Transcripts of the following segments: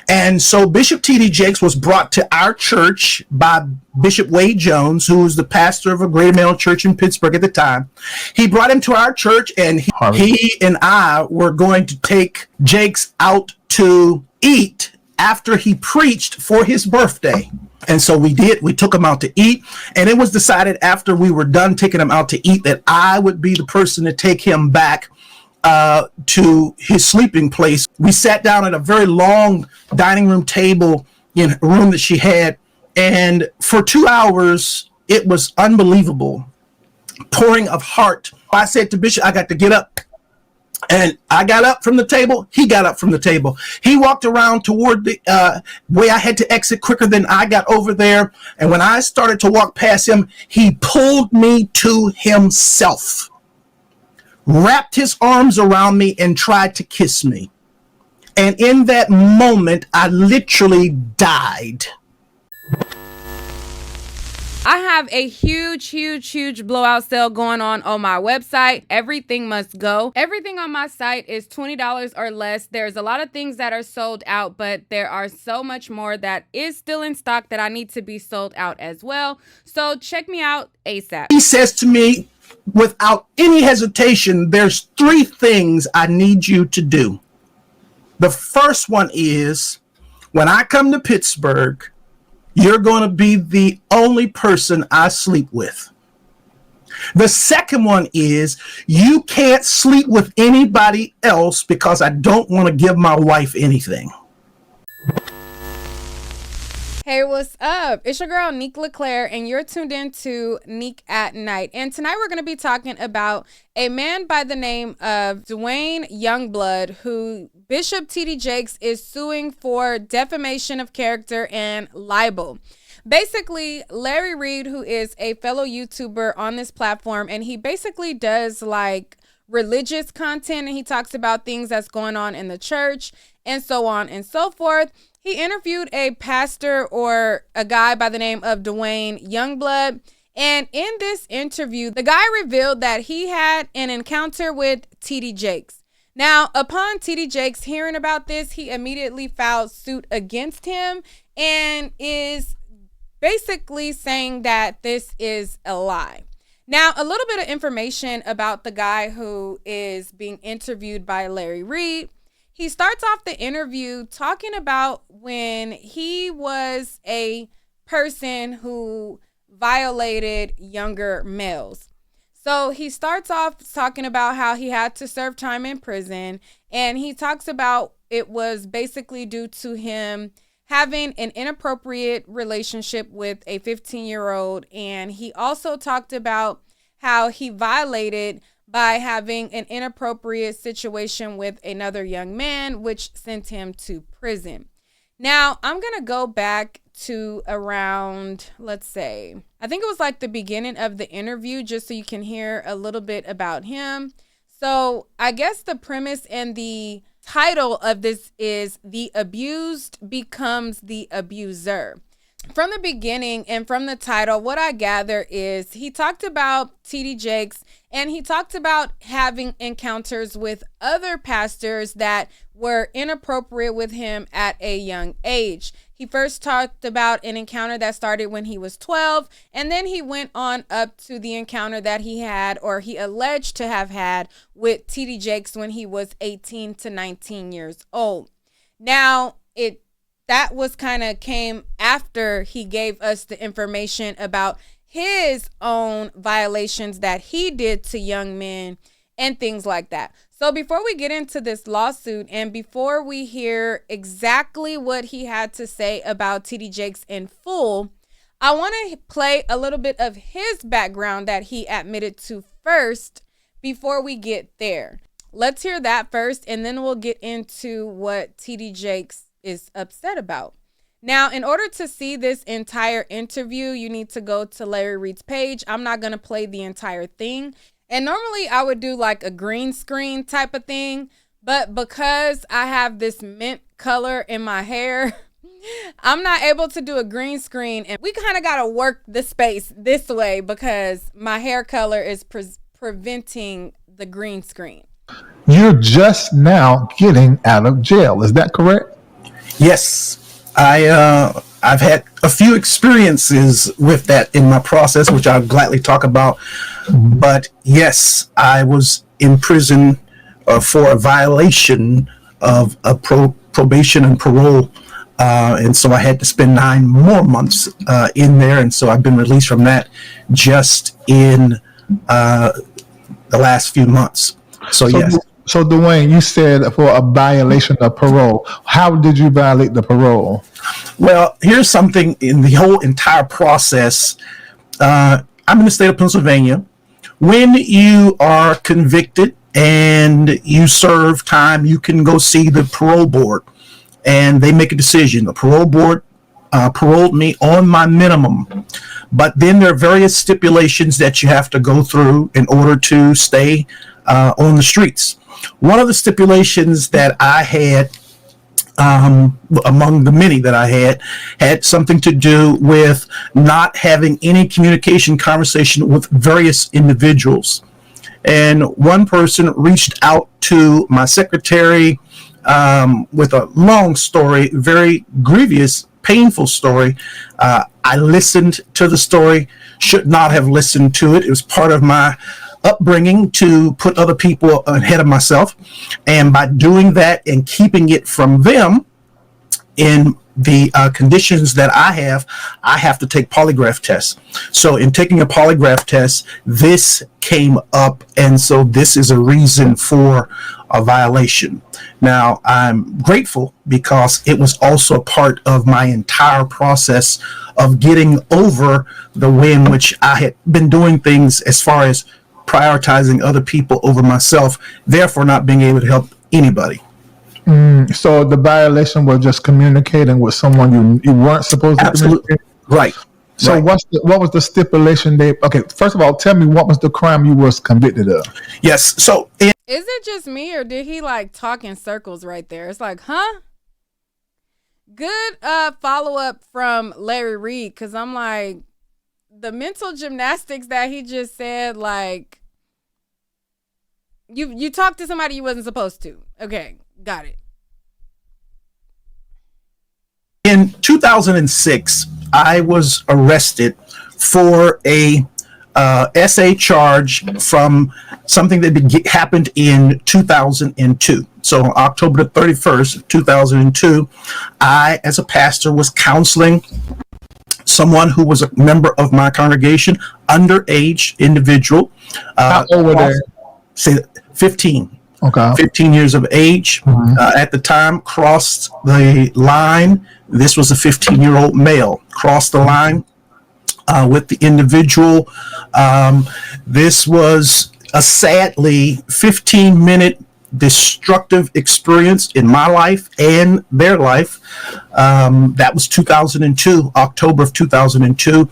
And so Bishop T.D. Jakes was brought to our church by Bishop Wade Jones, who was the pastor of a Greater Male church in Pittsburgh at the time. He brought him to our church, and he and I were going to take Jakes out to eat after he preached for his birthday. And so we did. We took him out to eat, and it was decided after we were done taking him out to eat that I would be the person to take him back to his sleeping place. We sat down at a very long dining room table in a room that she had, and for 2 hours, it was unbelievable. Pouring of heart. I said to Bishop, I got to get up. And I got up from the table. He got up from the table. He walked around toward the way I had to exit quicker than I got over there. And when I started to walk past him, he pulled me to himself, wrapped his arms around me, and tried to kiss me. And in that moment, I literally died. I have a huge blowout sale going on my website. Everything must go. Everything on my site is $20 or less. There's a lot of things that are sold out, but there are so much more that is still in stock that I need to be sold out as well. So check me out ASAP. He says to me, without any hesitation, there's 3 things I need you to do. The first one is, when I come to Pittsburgh, you're going to be the only person I sleep with. The second one is, you can't sleep with anybody else because I don't want to give my wife anything. Hey, what's up? It's your girl, niquelaclaire, and you're tuned in to Nique at Night. And tonight we're going to be talking about a man by the name of Dwayne Youngblood, who Bishop T.D. Jakes is suing for defamation of character and libel. Basically, Larry Reed, who is a fellow YouTuber on this platform, and he basically does like religious content, and he talks about things that's going on in the church and so on and so forth. He interviewed a pastor or a guy by the name of Dwayne Youngblood. And in this interview, the guy revealed that he had an encounter with T.D. Jakes. Now, upon T.D. Jakes hearing about this, he immediately filed suit against him and is basically saying that this is a lie. Now, a little bit of information about the guy who is being interviewed by Larry Reed. He starts off the interview talking about when he was a person who violated younger males. So he starts off talking about how he had to serve time in prison, and he talks about it was basically due to him having an inappropriate relationship with a 15-year-old, and he also talked about how he violated by having an inappropriate situation with another young man, which sent him to prison. Now, I'm going to go back to around, let's say, I think it was like the beginning of the interview, just so you can hear a little bit about him. So I guess the premise and the title of this is The Abused Becomes the Abuser. From the beginning and from the title, what I gather is he talked about T.D. Jakes, and he talked about having encounters with other pastors that were inappropriate with him at a young age. He first talked about an encounter that started when he was 12, and then he went on up to the encounter that he had, or he alleged to have had, with T.D. Jakes when he was 18 to 19 years old. Now, that was kind of came after he gave us the information about his own violations that he did to young men and things like that. So before we get into this lawsuit and before we hear exactly what he had to say about T.D. Jakes in full, I want to play a little bit of his background that he admitted to first before we get there. Let's hear that first, and then we'll get into what T.D. Jakes is upset about. Now, in order to see this entire interview, you need to go to Larry Reed's page. I'm not going to play the entire thing. And normally I would do like a green screen type of thing, but because I have this mint color in my hair, I'm not able to do a green screen. And we kind of got to work the space this way because my hair color is preventing the green screen. You're just now getting out of jail. Is that correct? Yes, I've had a few experiences with that in my process, which I'll gladly talk about. But yes, I was in prison for a violation of a probation and parole. And so I had to spend 9 more months in there. And so I've been released from that just in the last few months. So yes. So Dwayne, you said for a violation of parole. How did you violate the parole? Well, here's something in the whole entire process. I'm in the state of Pennsylvania. When you are convicted and you serve time, you can go see the parole board and they make a decision. The parole board paroled me on my minimum. But then there are various stipulations that you have to go through in order to stay on the streets. One of the stipulations that I had, among the many that I had something to do with not having any communication conversation with various individuals. And one person reached out to my secretary with a long story, very grievous, painful story. I listened to the story, should not have listened to it. It was part of my upbringing to put other people ahead of myself. And by doing that and keeping it from them in the conditions that I have to take polygraph tests. So in taking a polygraph test, this came up. And so this is a reason for a violation. Now, I'm grateful because it was also part of my entire process of getting over the way in which I had been doing things as far as prioritizing other people over myself, therefore not being able to help anybody. So the violation was just communicating with someone you weren't supposed to Absolutely. communicate? Right. So right. what was the stipulation they... Okay, first of all, tell me what was the crime you was convicted of? Yes, so... Is it just me or did he like talk in circles right there? It's like, huh? Good follow-up from Larry Reed, because I'm like, the mental gymnastics that he just said, like, you talked to somebody you wasn't supposed to. Okay, got it. In 2006, I was arrested for a SA charge from something that happened in 2002. So on October the 31st, 2002, I, as a pastor, was counseling someone who was a member of my congregation, underage individual. How old were they? Say 15. Okay. 15 years of age. At the time, crossed the line. This was a 15-year-old male. Crossed the line with the individual. This was a sadly 15-minute destructive experience in my life and their life. That was 2002, October of 2002.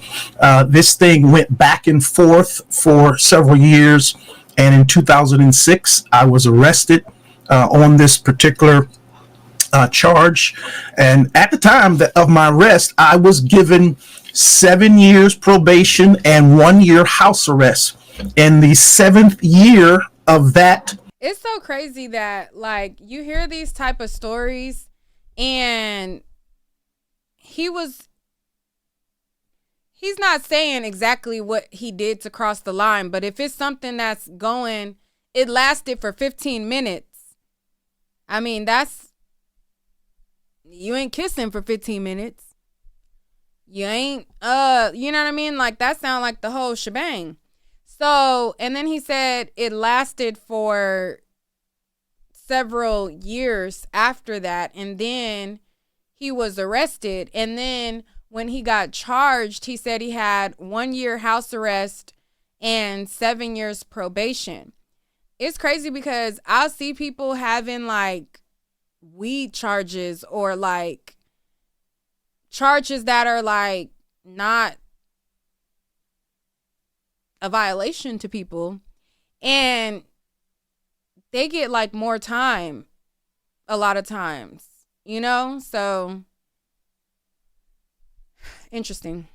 This thing went back and forth for several years. And in 2006, I was arrested on this particular charge. And at the time of my arrest, I was given 7 years probation and 1 year house arrest. In the 7th year of that. It's so crazy that, like, you hear these type of stories and he's not saying exactly what he did to cross the line, but if it's something that's going, it lasted for 15 minutes. I mean, you ain't kissing for 15 minutes. You ain't, you know what I mean? Like, that sound like the whole shebang. So, and then he said it lasted for several years after that. And then he was arrested. And then when he got charged, he said he had 1 year house arrest and 7 years probation. It's crazy because I'll see people having like weed charges or like charges that are like not a violation to people, and they get like more time a lot of times, you know? So interesting.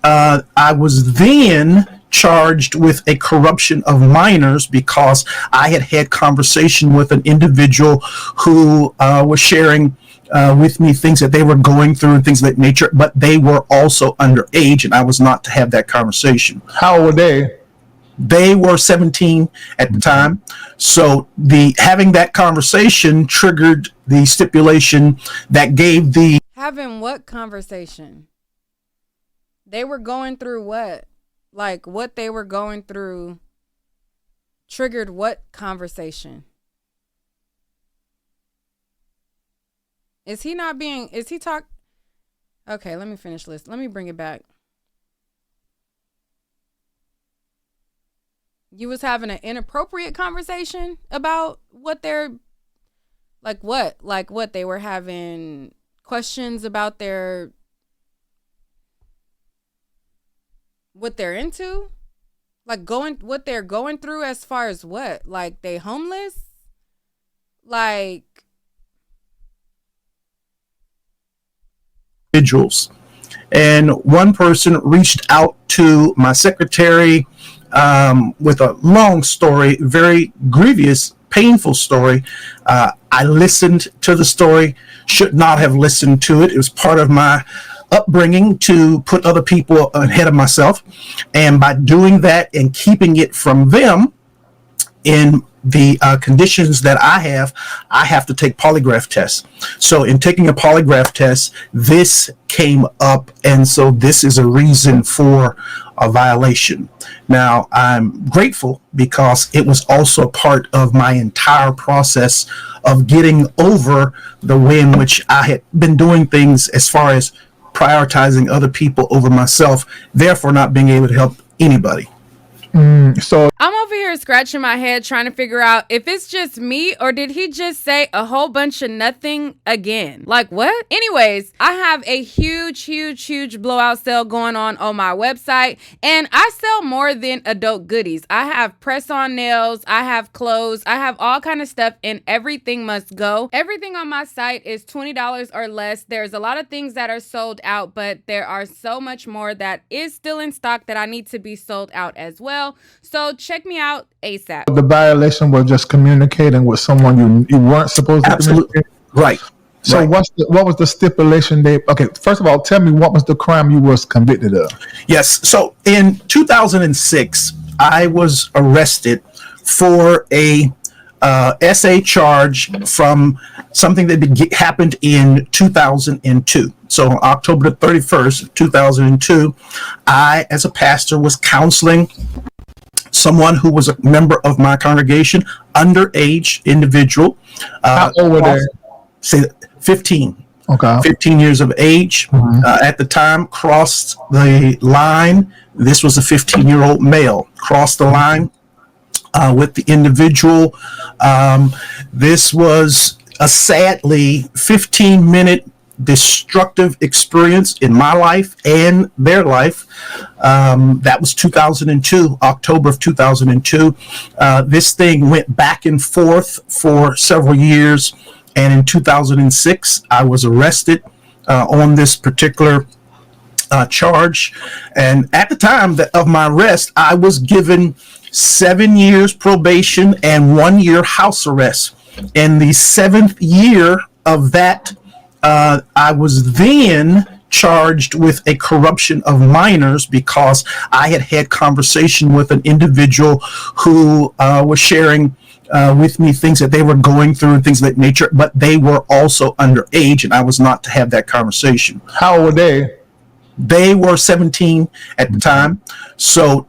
I was then charged with a corruption of minors because I had conversation with an individual who was sharing with me things that they were going through and things of that nature, but they were also underage, and I was not to have that conversation. How old were they? They were 17 at the time. So having that conversation triggered the stipulation that gave the... Having what conversation? They were going through what? Like, what they were going through triggered what conversation? Is he talk? Okay, let me finish this. Let me bring it back. You was having an inappropriate conversation about what they're, like what they were having questions about what they're into, like what they're going through as far as what, like they homeless, like individuals. And one person reached out to my secretary with a long story, very grievous, painful story. I listened to the story, should not have listened to it. It was part of my upbringing to put other people ahead of myself. And by doing that and keeping it from them in the conditions that I have to take polygraph tests. So in taking a polygraph test, this came up. And so this is a reason for a violation. Now, I'm grateful because it was also part of my entire process of getting over the way in which I had been doing things as far as prioritizing other people over myself, therefore not being able to help anybody. So I'm over here scratching my head trying to figure out if it's just me or did he just say a whole bunch of nothing again? Like what? Anyways, I have a huge blowout sale going on my website, and I sell more than adult goodies. I have press-on nails, I have clothes, I have all kind of stuff, and everything must go. Everything on my site is $20 or less. There's a lot of things that are sold out, but there are so much more that is still in stock that I need to be sold out as well. So check me out ASAP. the violation was just communicating with someone you weren't supposed to Absolutely. communicate? Right. So right. what was the stipulation they... Okay, first of all, tell me what was the crime you was convicted of? Yes. So in 2006, I was arrested for a SA charge from something that happened in 2002. So on October the 31st, 2002, I, as a pastor, was counseling someone who was a member of my congregation, underage individual. How old were they? Say 15. Okay. 15 years of age. At the time, crossed the line. This was a 15-year-old male. Crossed the line with the individual. This was a sadly 15-minute destructive experience in my life and their life. That was 2002, October of 2002. This thing went back and forth for several years. And in 2006, I was arrested on this particular charge. And at the time of my arrest, I was given 7 years probation and 1 year house arrest. In the 7th year of that, I was then charged with a corruption of minors because I had conversation with an individual who was sharing with me things that they were going through and things of that nature, but they were also underage, and I was not to have that conversation. How old were they? They were 17 at the time. So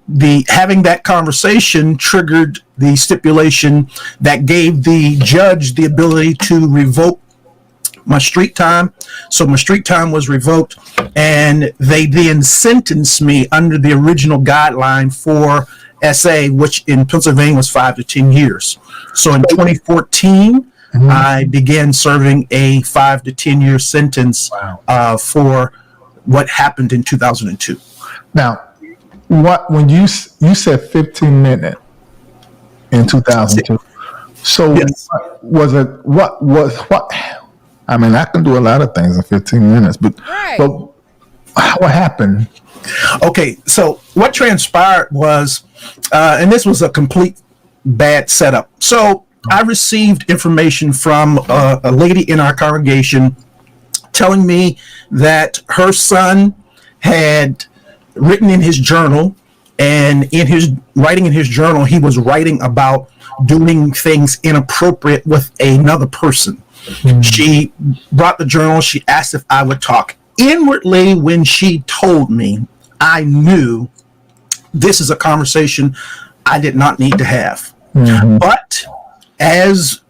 having that conversation triggered the stipulation that gave the judge the ability to revoke my street time. So my street time was revoked, and they then sentenced me under the original guideline for SA, which in Pennsylvania was 5 to 10 years. So in 2014, I began serving a 5 to 10 year sentence for what happened in 2002. Now, when you said 15 minutes in 2002, so yes. what? I mean, I can do a lot of things in 15 minutes, but what happened? Okay, so what transpired was, and this was a complete bad setup. So I received information from a lady in our congregation telling me that her son had written in his journal, and in his journal, he was writing about doing things inappropriate with another person. She brought the journal. She asked if I would talk. Inwardly, when she told me, I knew this is a conversation I did not need to have. But as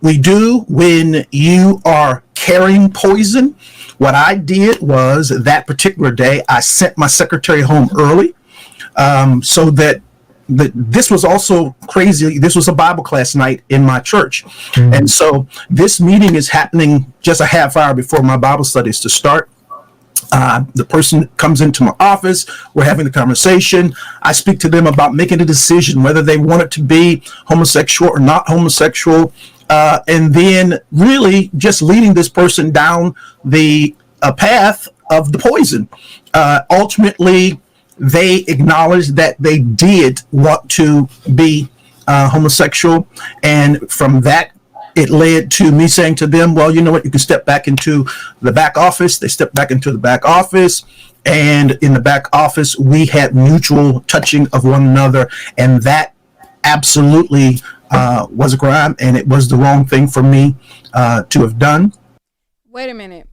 we do when you are carrying poison, what I did was that particular day, I sent my secretary home early, so that this was also crazy. This was a Bible class night in my church. And so this meeting is happening just a half hour before my Bible studies to start. The person comes into my office. We're having the conversation. I speak to them about making a decision whether they want it to be homosexual or not homosexual. And then really just leading this person down the path of the poison. Ultimately, they acknowledged that they did want to be homosexual. And from that, it led to me saying to them, well, you know what, you can step back into the back office. They stepped back into the back office. And in the back office, we had mutual touching of one another. And that absolutely was a crime. And it was the wrong thing for me to have done. Wait a minute.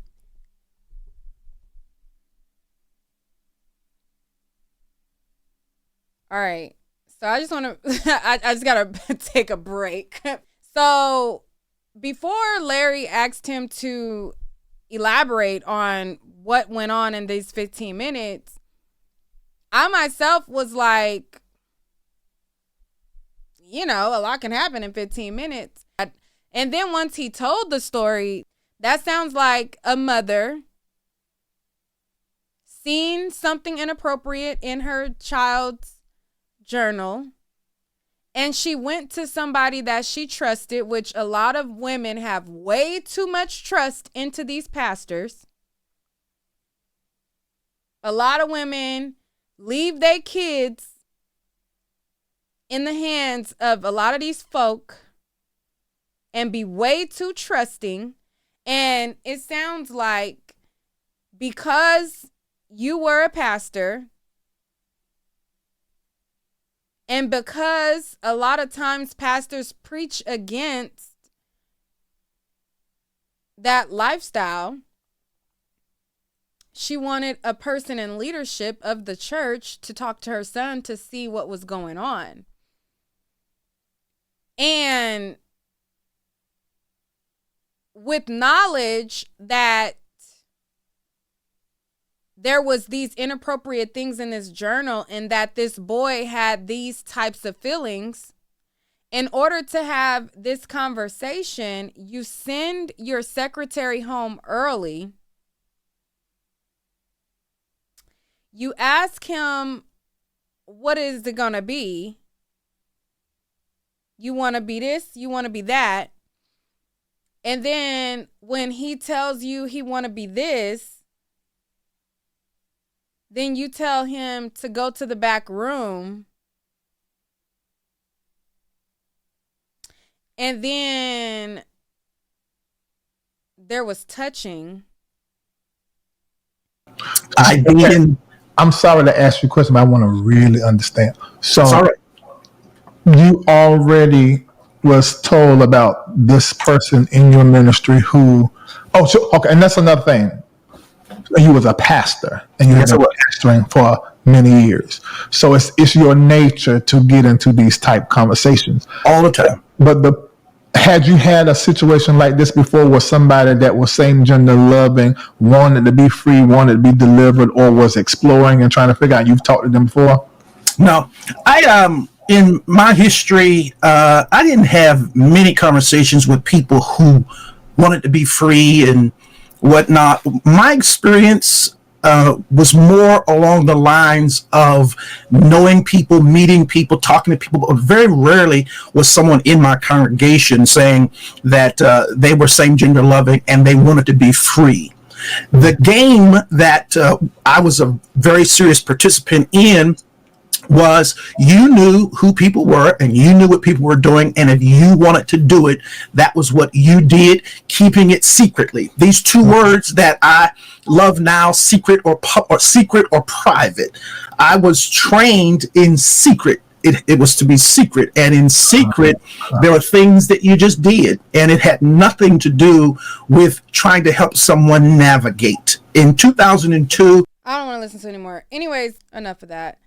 All right. So I just want to, I just got to take a break. So before Larry asked him to elaborate on what went on in these 15 minutes, I myself was like, you know, a lot can happen in 15 minutes. And then once he told the story, that sounds like a mother seen something inappropriate in her child's journal, and she went to somebody that she trusted, which a lot of women have way too much trust into these pastors. A lot of women leave their kids in the hands of a lot of these folk and be way too trusting. And it sounds like because you were a pastor, and because a lot of times pastors preach against that lifestyle, she wanted a person in leadership of the church to talk to her son to see what was going on. And with knowledge that there was these inappropriate things in this journal and that this boy had these types of feelings, in order to have this conversation, you send your secretary home early. You ask him, what is it going to be? You want to be this? You want to be that? And then when he tells you he want to be this, then you tell him to go to the back room. And then there was touching. I'm sorry to ask you a question, but I want to really understand. So you already was told about this person in your ministry who, and that's another thing. You was a pastor and you have been pastoring for many years. So it's your nature to get into these type conversations all the time. But had you had a situation like this before where somebody that was same gender loving, wanted to be free, wanted to be delivered, or was exploring and trying to figure out, you've talked to them before? No, in my history, I didn't have many conversations with people who wanted to be free and whatnot. My experience was more along the lines of knowing people, meeting people, talking to people, but very rarely was someone in my congregation saying that they were same gender loving and they wanted to be free. The game that I was a very serious participant in was you knew who people were and you knew what people were doing, and if you wanted to do it, that was what you did, keeping it secretly. These two words that I love now, secret or secret or private. I was trained in secret. It was to be secret, and in secret there were things that you just did, and it had nothing to do with trying to help someone navigate. In 2002, I don't want to listen to anymore. Anyways, enough of that.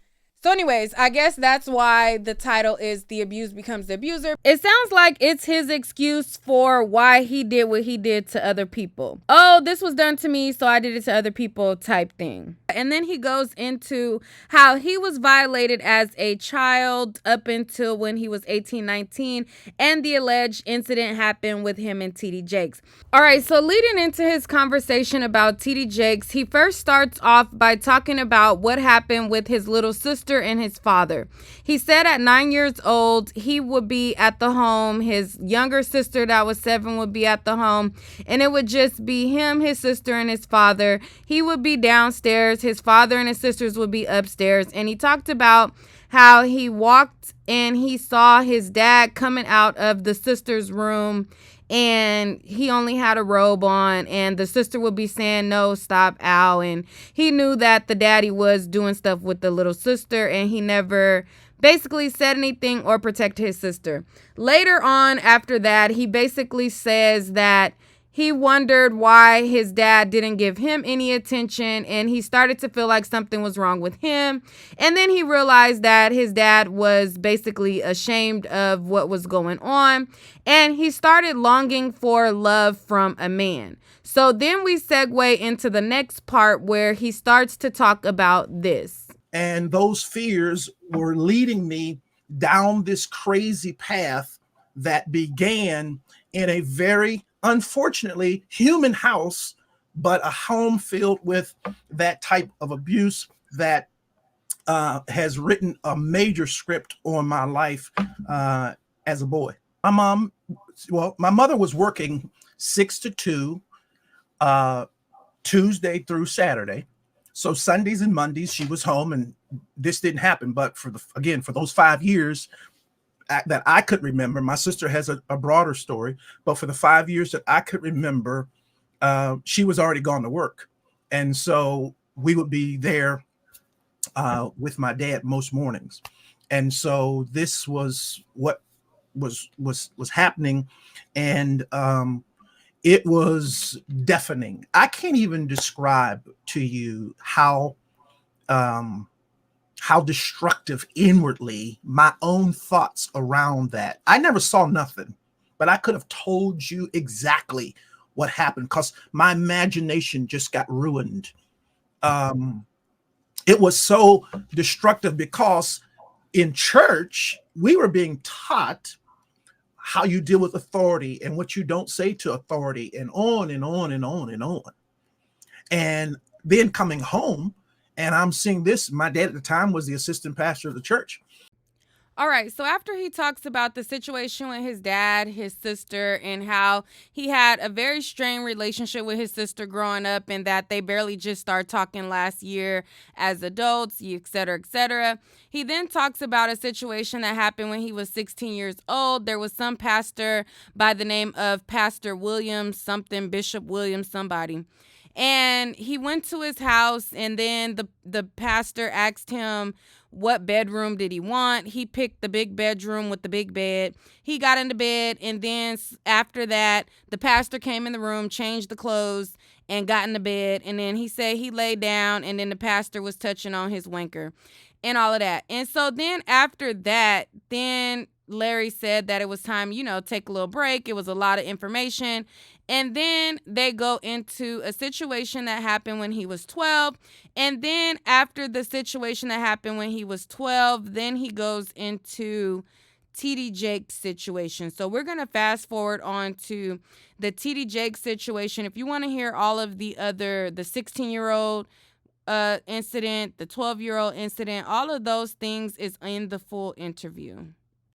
So anyways, I guess that's why the title is The Abused Becomes the Abuser. It sounds like it's his excuse for why he did what he did to other people. Oh, this was done to me, so I did it to other people type thing. And then he goes into how he was violated as a child up until when he was 18, 19, and the alleged incident happened with him and TD Jakes. All right, so leading into his conversation about TD Jakes, he first starts off by talking about what happened with his little sister and his father. He said at 9 years old, he would be at the home. His younger sister that was 7 would be at the home, and it would just be him, his sister, and his father. He would be downstairs. His father and his sisters would be upstairs. And he talked about how he walked and he saw his dad coming out of the sister's room, and he only had a robe on, and the sister would be saying, "No, stop, Al." And he knew that the daddy was doing stuff with the little sister, and he never basically said anything or protected his sister. Later on, after that, he basically says that he wondered why his dad didn't give him any attention, and he started to feel like something was wrong with him. And then he realized that his dad was basically ashamed of what was going on, and he started longing for love from a man. So then we segue into the next part where he starts to talk about this. And those fears were leading me down this crazy path that began in a very, unfortunately, human house, but a home filled with that type of abuse that has written a major script on my life as a boy. My mother was working 6 to 2, Tuesday through Saturday. So Sundays and Mondays she was home, and this didn't happen. But for those 5 years that I could remember, my sister has a broader story, but for the 5 years that I could remember, she was already gone to work. And so we would be there with my dad most mornings. And so this was what was happening. And it was deafening. I can't even describe to you how destructive inwardly my own thoughts around that. I never saw nothing, but I could have told you exactly what happened because my imagination just got ruined. It was so destructive because in church, we were being taught how you deal with authority and what you don't say to authority, and on and on and on and on. And then coming home, and I'm seeing this. My dad at the time was the assistant pastor of the church. All right, so after he talks about the situation with his dad, his sister, and how he had a very strained relationship with his sister growing up, and that they barely just started talking last year as adults, et cetera, he then talks about a situation that happened when he was 16 years old. There was some pastor by the name of Pastor Williams, something, Bishop Williams, somebody. And he went to his house, and then the pastor asked him what bedroom did he want. He picked the big bedroom with the big bed. He got into bed, and then after that, the pastor came in the room, changed the clothes, and got into bed. And then he said he laid down, and then the pastor was touching on his wanker and all of that. And so then after that, then Larry said that it was time, take a little break. It was a lot of information. And then they go into a situation that happened when he was 12. And then after the situation that happened when he was 12, then he goes into TD Jakes situation. So we're going to fast forward on to the TD Jakes situation. If you want to hear all of the 16-year-old incident, the 12-year-old incident, all of those things is in the full interview.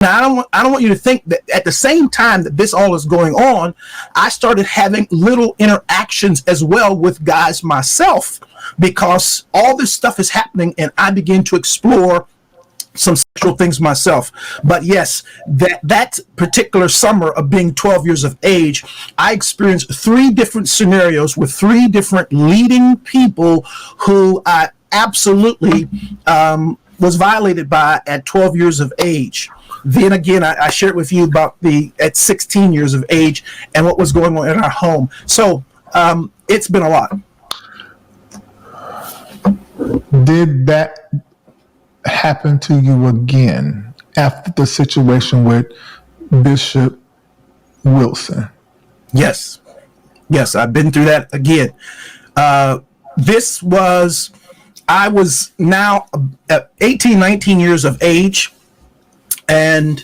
Now, I don't want you to think that at the same time that this all is going on, I started having little interactions as well with guys myself, because all this stuff is happening, and I begin to explore some sexual things myself. But yes, that particular summer of being 12 years of age, I experienced 3 different scenarios with 3 different leading people who I absolutely was violated by at 12 years of age. Then again, I shared with you about at 16 years of age and what was going on in our home. So it's been a lot. Did that happen to you again after the situation with Bishop Wilson? Yes, I've been through that again. I was now 18, 19 years of age, and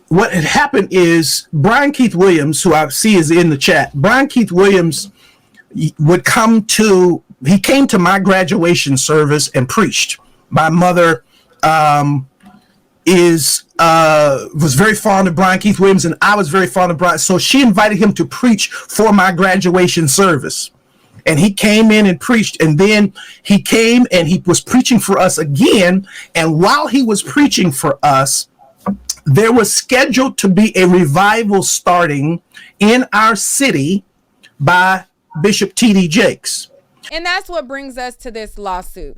what had happened is Brian Keith Williams, who I see is in the chat, Brian Keith Williams he came to my graduation service and preached. My mother was very fond of Brian Keith Williams, and I was very fond of Brian. So she invited him to preach for my graduation service. And he came in and preached, and then he came and he was preaching for us again. And while he was preaching for us, there was scheduled to be a revival starting in our city by Bishop T.D. Jakes. And that's what brings us to this lawsuit.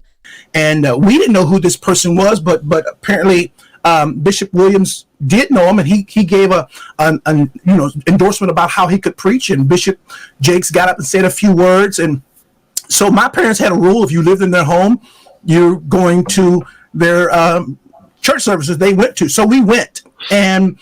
And we didn't know who this person was, but apparently Bishop Williams did know him, and he gave an endorsement about how he could preach. And Bishop Jakes got up and said a few words. And so my parents had a rule: if you lived in their home, you're going to their church services they went to. So we went, and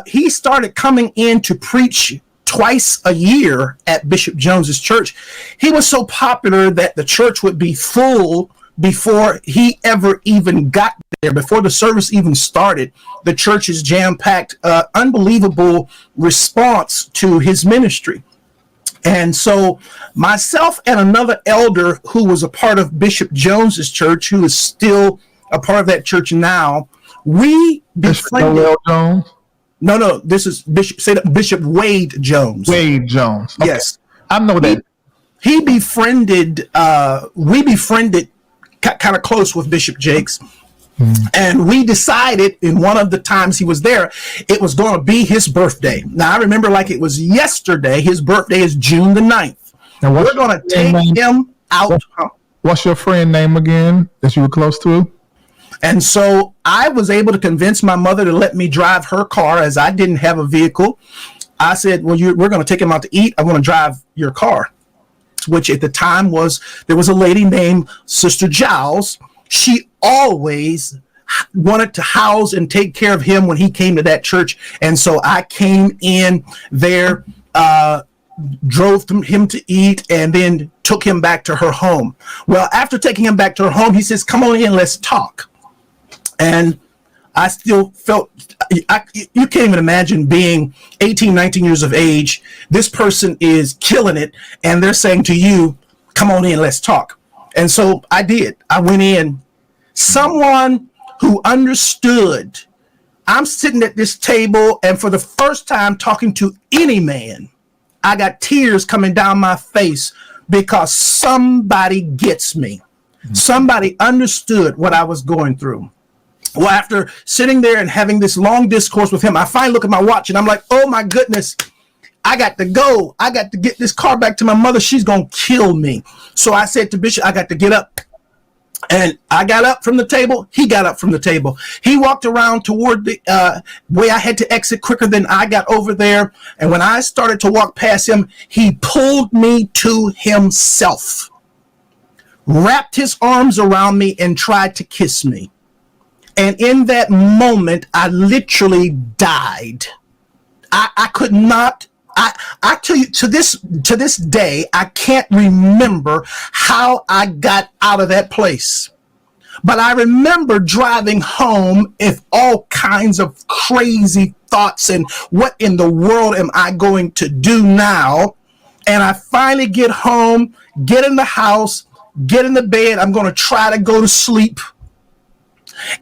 he started coming in to preach twice a year at Bishop Jones's church. He was so popular that the church would be full before he ever even got there, before the service even started. The church is jam-packed. Unbelievable response to his ministry. And so myself and another elder who was a part of Bishop Jones's church, who is still a part of that church now, we befriended. No, this is Bishop Wade Jones. Wade Jones. Okay. Yes. I know that. We befriended kind of close with Bishop Jakes. And we decided in one of the times he was there, it was going to be his birthday. Now, I remember like it was yesterday. His birthday is June the 9th. And we're going to take him out. What's your friend name again that you were close to? And so I was able to convince my mother to let me drive her car, as I didn't have a vehicle. I said, well, we're going to take him out to eat. I'm going to drive your car, which at the time there was a lady named Sister Giles. She always wanted to house and take care of him when he came to that church. And so I came in there, drove him to eat, and then took him back to her home. Well, after taking him back to her home, he says, come on in, let's talk. And I still felt, you can't even imagine being 18, 19 years of age. This person is killing it, and they're saying to you, come on in, let's talk. And so I did. I went in. Someone who understood. I'm sitting at this table, and for the first time talking to any man, I got tears coming down my face because somebody gets me. Somebody understood what I was going through. Well, after sitting there and having this long discourse with him, I finally look at my watch and I'm like, oh my goodness, I got to go. I got to get this car back to my mother. She's going to kill me. So I said to Bishop, I got to get up. And I got up from the table. He got up from the table. He walked around toward the way I had to exit quicker than I got over there. And when I started to walk past him, he pulled me to himself, wrapped his arms around me, and tried to kiss me. And in that moment, I literally died. I could not. I tell you, to this day, I can't remember how I got out of that place. But I remember driving home with all kinds of crazy thoughts and what in the world am I going to do now? And I finally get home, get in the house, get in the bed. I'm going to try to go to sleep.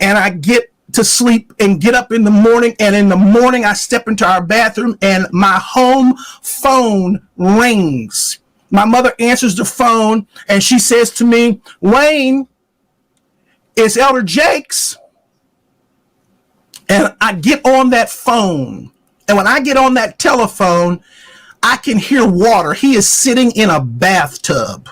And I get to sleep and get up in the morning. And in the morning, I step into our bathroom and my home phone rings. My mother answers the phone and she says to me, Wayne, It's Elder Jakes. And I get on that phone. And when I get on that telephone, I can hear water. He is sitting in a bathtub.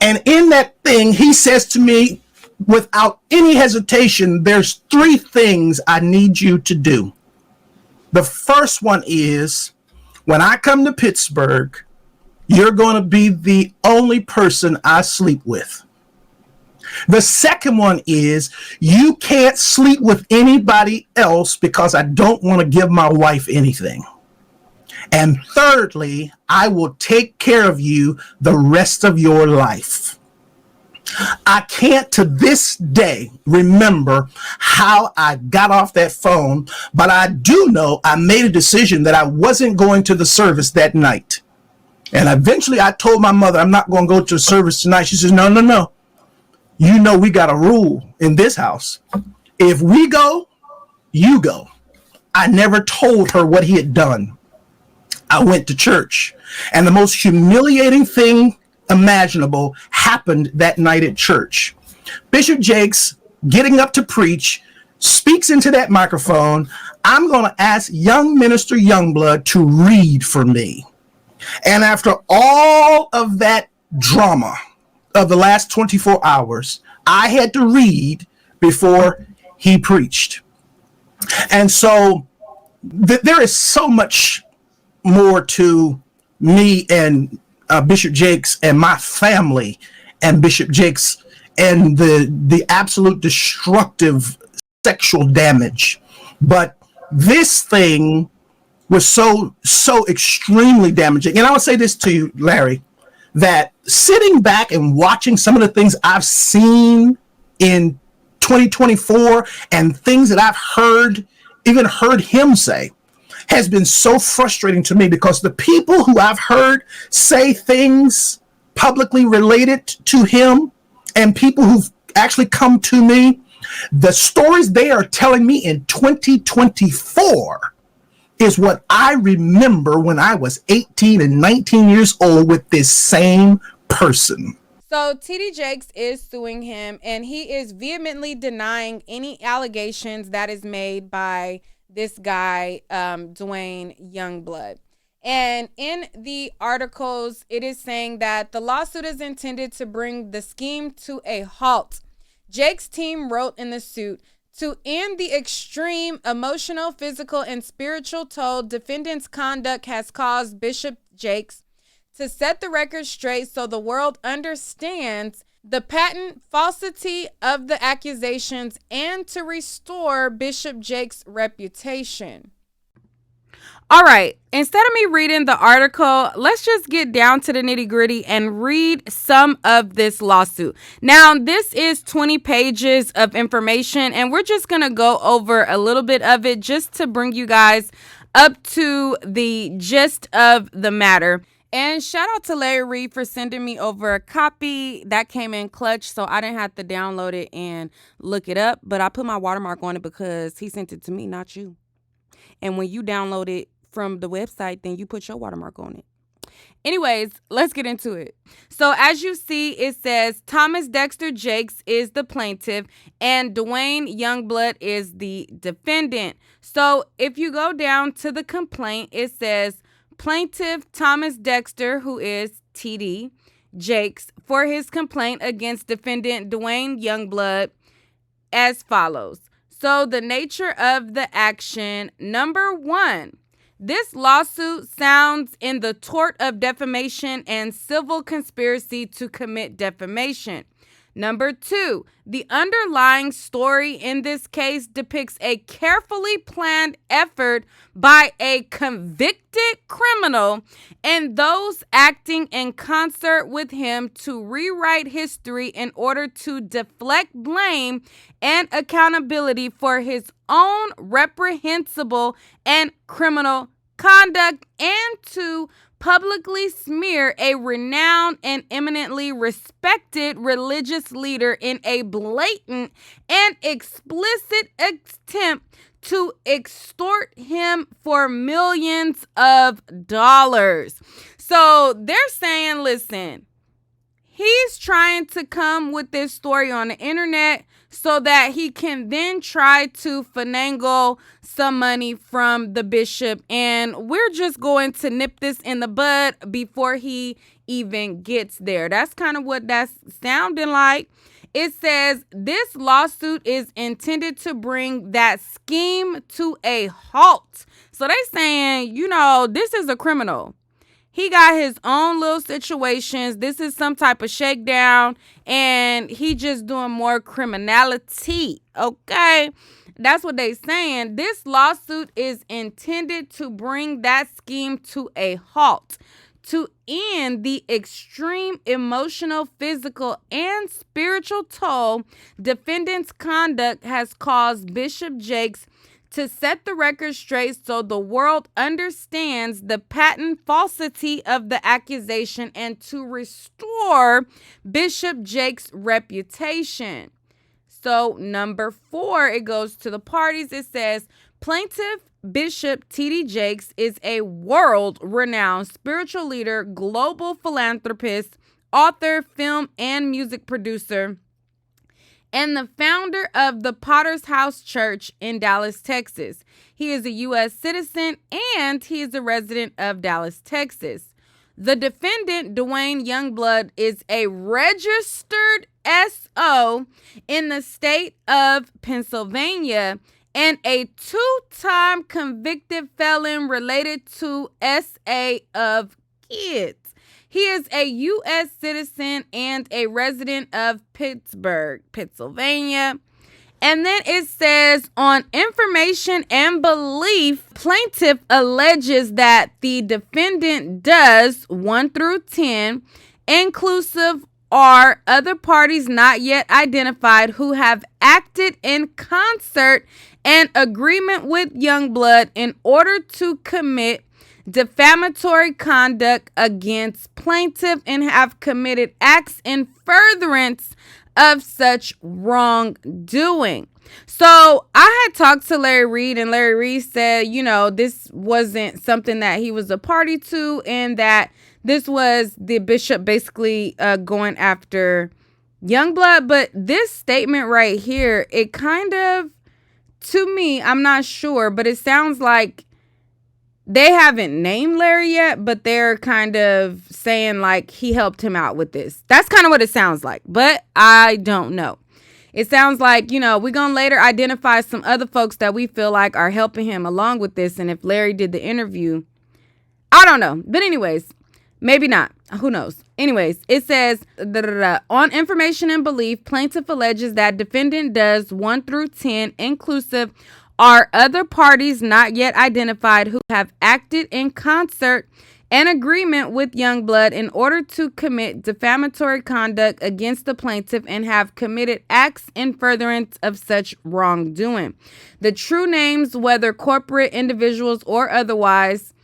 And in that thing, he says to me, without any hesitation, there's 3 things I need you to do. The first one is, when I come to Pittsburgh, you're going to be the only person I sleep with. The second one is, you can't sleep with anybody else because I don't want to give my wife anything. And thirdly, I will take care of you the rest of your life. I can't to this day remember how I got off that phone, but I do know I made a decision that I wasn't going to the service that night. And eventually I told my mother, I'm not going to go to the service tonight. She says, no. You know, we got a rule in this house. If we go, you go. I never told her what he had done. I went to church, and the most humiliating thing imaginable happened that night at church. Bishop Jakes, getting up to preach, speaks into that microphone. I'm going to ask young minister Youngblood to read for me. And after all of that drama of the last 24 hours, I had to read before he preached. And so there is so much more to me and Bishop Jakes and my family and Bishop Jakes and the absolute destructive sexual damage. But this thing was so extremely damaging. And I would say this to you, Larry, that sitting back and watching some of the things I've seen in 2024 and things that I've even heard him say, has been so frustrating to me, because the people who I've heard say things publicly related to him and people who've actually come to me, the stories they are telling me in 2024 is what I remember when I was 18 and 19 years old with this same person. So TD Jakes is suing him, and he is vehemently denying any allegations that is made by this guy, Dwayne Youngblood. And in the articles, it is saying that the lawsuit is intended to bring the scheme to a halt. Jake's team wrote in the suit, to end the extreme emotional, physical, and spiritual toll defendant's conduct has caused Bishop Jakes to set the record straight so the world understands the patent falsity of the accusations and to restore Bishop Jakes' reputation. All right, instead of me reading the article, let's just get down to the nitty gritty and read some of this lawsuit. Now, this is 20 pages of information, and we're just going to go over a little bit of it just to bring you guys up to the gist of the matter. And shout out to Larry Reed for sending me over a copy that came in clutch, so I didn't have to download it and look it up. But I put my watermark on it because he sent it to me, not you. And when you download it from the website, then you put your watermark on it. Anyways, let's get into it. So as you see, it says Thomas Dexter Jakes is the plaintiff and Dwayne Youngblood is the defendant. So if you go down to the complaint, it says plaintiff Thomas Dexter, who is TD Jakes, for his complaint against defendant Dwayne Youngblood as follows. So the nature of the action, number 1, this lawsuit sounds in the tort of defamation and civil conspiracy to commit defamation. Number 2, the underlying story in this case depicts a carefully planned effort by a convicted criminal and those acting in concert with him to rewrite history in order to deflect blame and accountability for his own reprehensible and criminal conduct and to publicly smear a renowned and eminently respected religious leader in a blatant and explicit attempt to extort him for millions of dollars. So they're saying, listen, he he's trying to come with this story on the internet so that he can then try to finagle some money from the bishop. And we're just going to nip this in the bud before he even gets there. That's kind of what that's sounding like. It says this lawsuit is intended to bring that scheme to a halt. So they saying, this is a criminal. He got his own little situations. This is some type of shakedown, and he just doing more criminality. Okay, that's what they saying. This lawsuit is intended to bring that scheme to a halt, to end the extreme emotional, physical, and spiritual toll defendant's conduct has caused Bishop Jakes, to set the record straight so the world understands the patent falsity of the accusation, and to restore Bishop Jakes' reputation. So number 4, it goes to the parties. It says, plaintiff Bishop T.D. Jakes is a world-renowned spiritual leader, global philanthropist, author, film, and music producer, and the founder of the Potter's House Church in Dallas, Texas. He is a U.S. citizen, and he is a resident of Dallas, Texas. The defendant, Dwayne Youngblood, is a registered SO in the state of Pennsylvania and a 2-time convicted felon related to SA of kids. He is a U.S. citizen and a resident of Pittsburgh, Pennsylvania. And then it says, on information and belief, plaintiff alleges that the defendant does 1 through 10, inclusive, are other parties not yet identified who have acted in concert and agreement with Youngblood in order to commit defamatory conduct against plaintiff and have committed acts in furtherance of such wrongdoing. So I had talked to Larry Reed, and Larry Reed said, this wasn't something that he was a party to, and that this was the bishop basically going after Youngblood. But this statement right here, it kind of, to me, I'm not sure, but it sounds like they haven't named Larry yet, but they're kind of saying like he helped him out with this. That's kind of what it sounds like, but I don't know. It sounds like, we're going to later identify some other folks that we feel like are helping him along with this. And if Larry did the interview, I don't know. But anyways, maybe not. Who knows? Anyways, it says, on information and belief, plaintiff alleges that defendant does 1 through 10, inclusive, are other parties not yet identified who have acted in concert and agreement with Youngblood in order to commit defamatory conduct against the plaintiff and have committed acts in furtherance of such wrongdoing. The true names, whether corporate, individuals, or otherwise,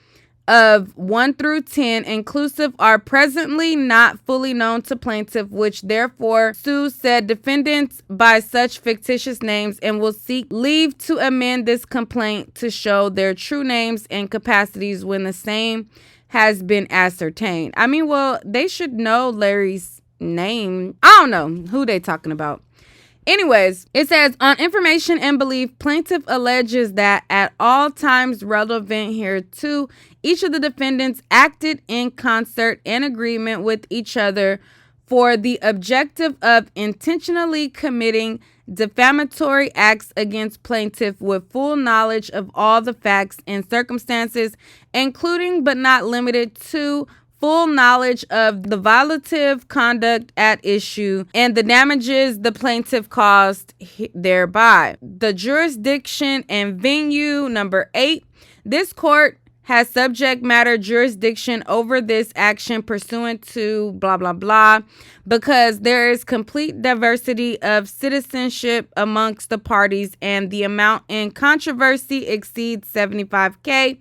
of 1 through 10 inclusive are presently not fully known to plaintiff, which therefore sues said defendants by such fictitious names and will seek leave to amend this complaint to show their true names and capacities when the same has been ascertained. I mean, well, they should know Larry's name. I don't know who they talking about. Anyways, it says, on information and belief, plaintiff alleges that at all times relevant hereto, each of the defendants acted in concert and agreement with each other for the objective of intentionally committing defamatory acts against plaintiff with full knowledge of all the facts and circumstances, including but not limited to full knowledge of the violative conduct at issue and the damages the plaintiff caused thereby. The jurisdiction and venue, number 8, this court has subject matter jurisdiction over this action pursuant to blah, blah, blah, because there is complete diversity of citizenship amongst the parties and the amount in controversy exceeds $75,000,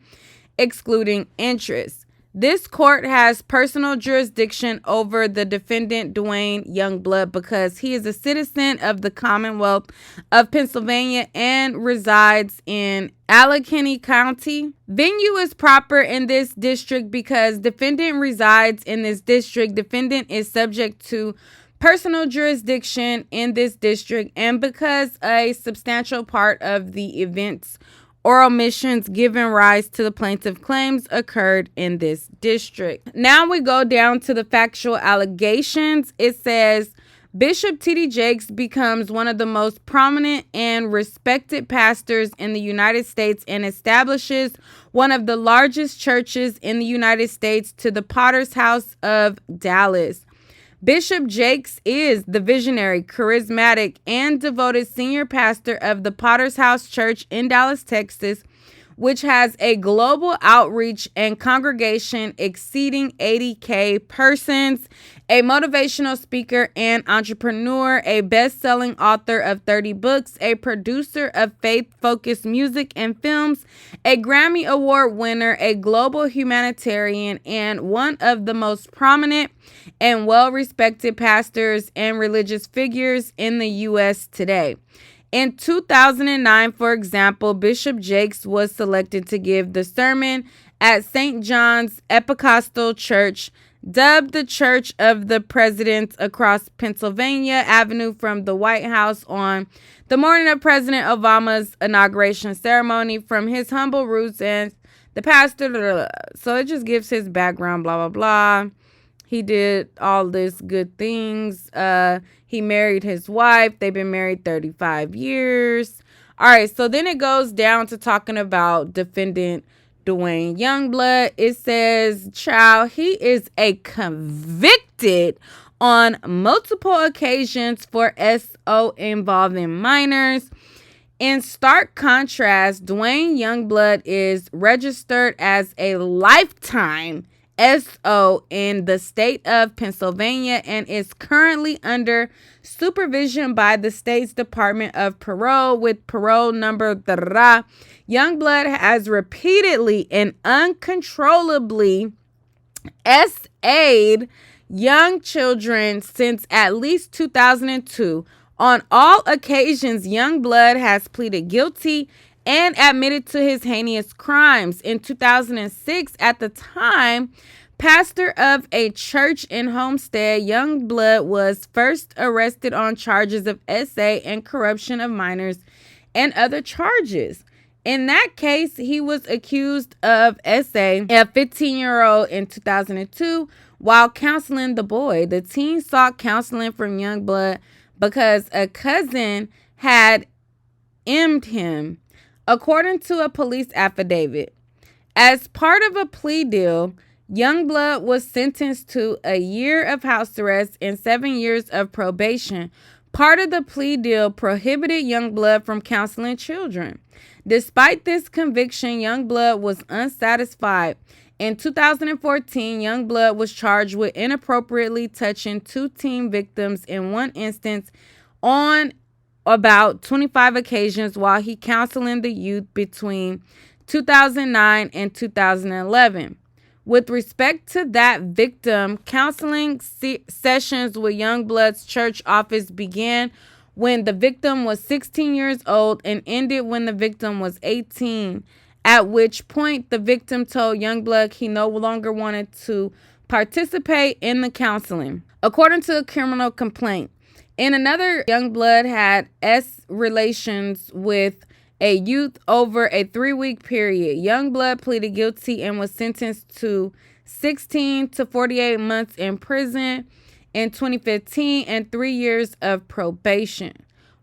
excluding interest. This court has personal jurisdiction over the defendant, Dwayne Youngblood, because he is a citizen of the Commonwealth of Pennsylvania and resides in Allegheny County. Venue is proper in this district because defendant resides in this district. Defendant is subject to personal jurisdiction in this district, and because a substantial part of the events or omissions giving rise to the plaintiff claims occurred in this district. Now we go down to the factual allegations. It says Bishop T.D. Jakes becomes one of the most prominent and respected pastors in the United States and establishes one of the largest churches in the United States to the Potter's House of Dallas. Bishop Jakes is the visionary, charismatic, and devoted senior pastor of the Potter's House Church in Dallas, Texas, which has a global outreach and congregation exceeding 80,000 persons, a motivational speaker and entrepreneur, a best-selling author of 30 books, a producer of faith-focused music and films, a Grammy Award winner, a global humanitarian, and one of the most prominent and well-respected pastors and religious figures in the U.S. today. In 2009, for example, Bishop Jakes was selected to give the sermon at St. John's Episcopal Church, dubbed the Church of the Presidents, across Pennsylvania Avenue from the White House on the morning of President Obama's inauguration ceremony. From his humble roots and the pastor, so it just gives his background, blah, blah, blah. He did all this good things. He married his wife. They've been married 35 years. All right, so then it goes down to talking about defendant Dwayne Youngblood. It says, child, he is a convicted on multiple occasions for SO involving minors. In stark contrast, Dwayne Youngblood is registered as a lifetime SO in the state of Pennsylvania and is currently under supervision by the state's Department of Parole with parole number. Youngblood has repeatedly and uncontrollably SA'd young children since at least 2002. On all occasions, Youngblood has pleaded guilty and admitted to his heinous crimes. In 2006, at the time pastor of a church in Homestead, Youngblood was first arrested on charges of SA and corruption of minors and other charges. In that case, he was accused of SA, a 15-year-old, in 2002 while counseling the boy. The teen sought counseling from Youngblood because a cousin had emmed him, according to a police affidavit. As part of a plea deal, Youngblood was sentenced to a year of house arrest and 7 years of probation. Part of the plea deal prohibited Youngblood from counseling children. Despite this conviction, Youngblood was unsatisfied. In 2014, Youngblood was charged with inappropriately touching 2 teen victims in one instance on about 25 occasions while he counseling the youth between 2009 and 2011. With respect to that victim, counseling sessions with Youngblood's church office began when the victim was 16 years old and ended when the victim was 18, at which point the victim told Youngblood he no longer wanted to participate in the counseling. According to a criminal complaint, in another, Youngblood had relations with a youth over a 3-week period. Youngblood pleaded guilty and was sentenced to 16 to 48 months in prison in 2015 and 3 years of probation.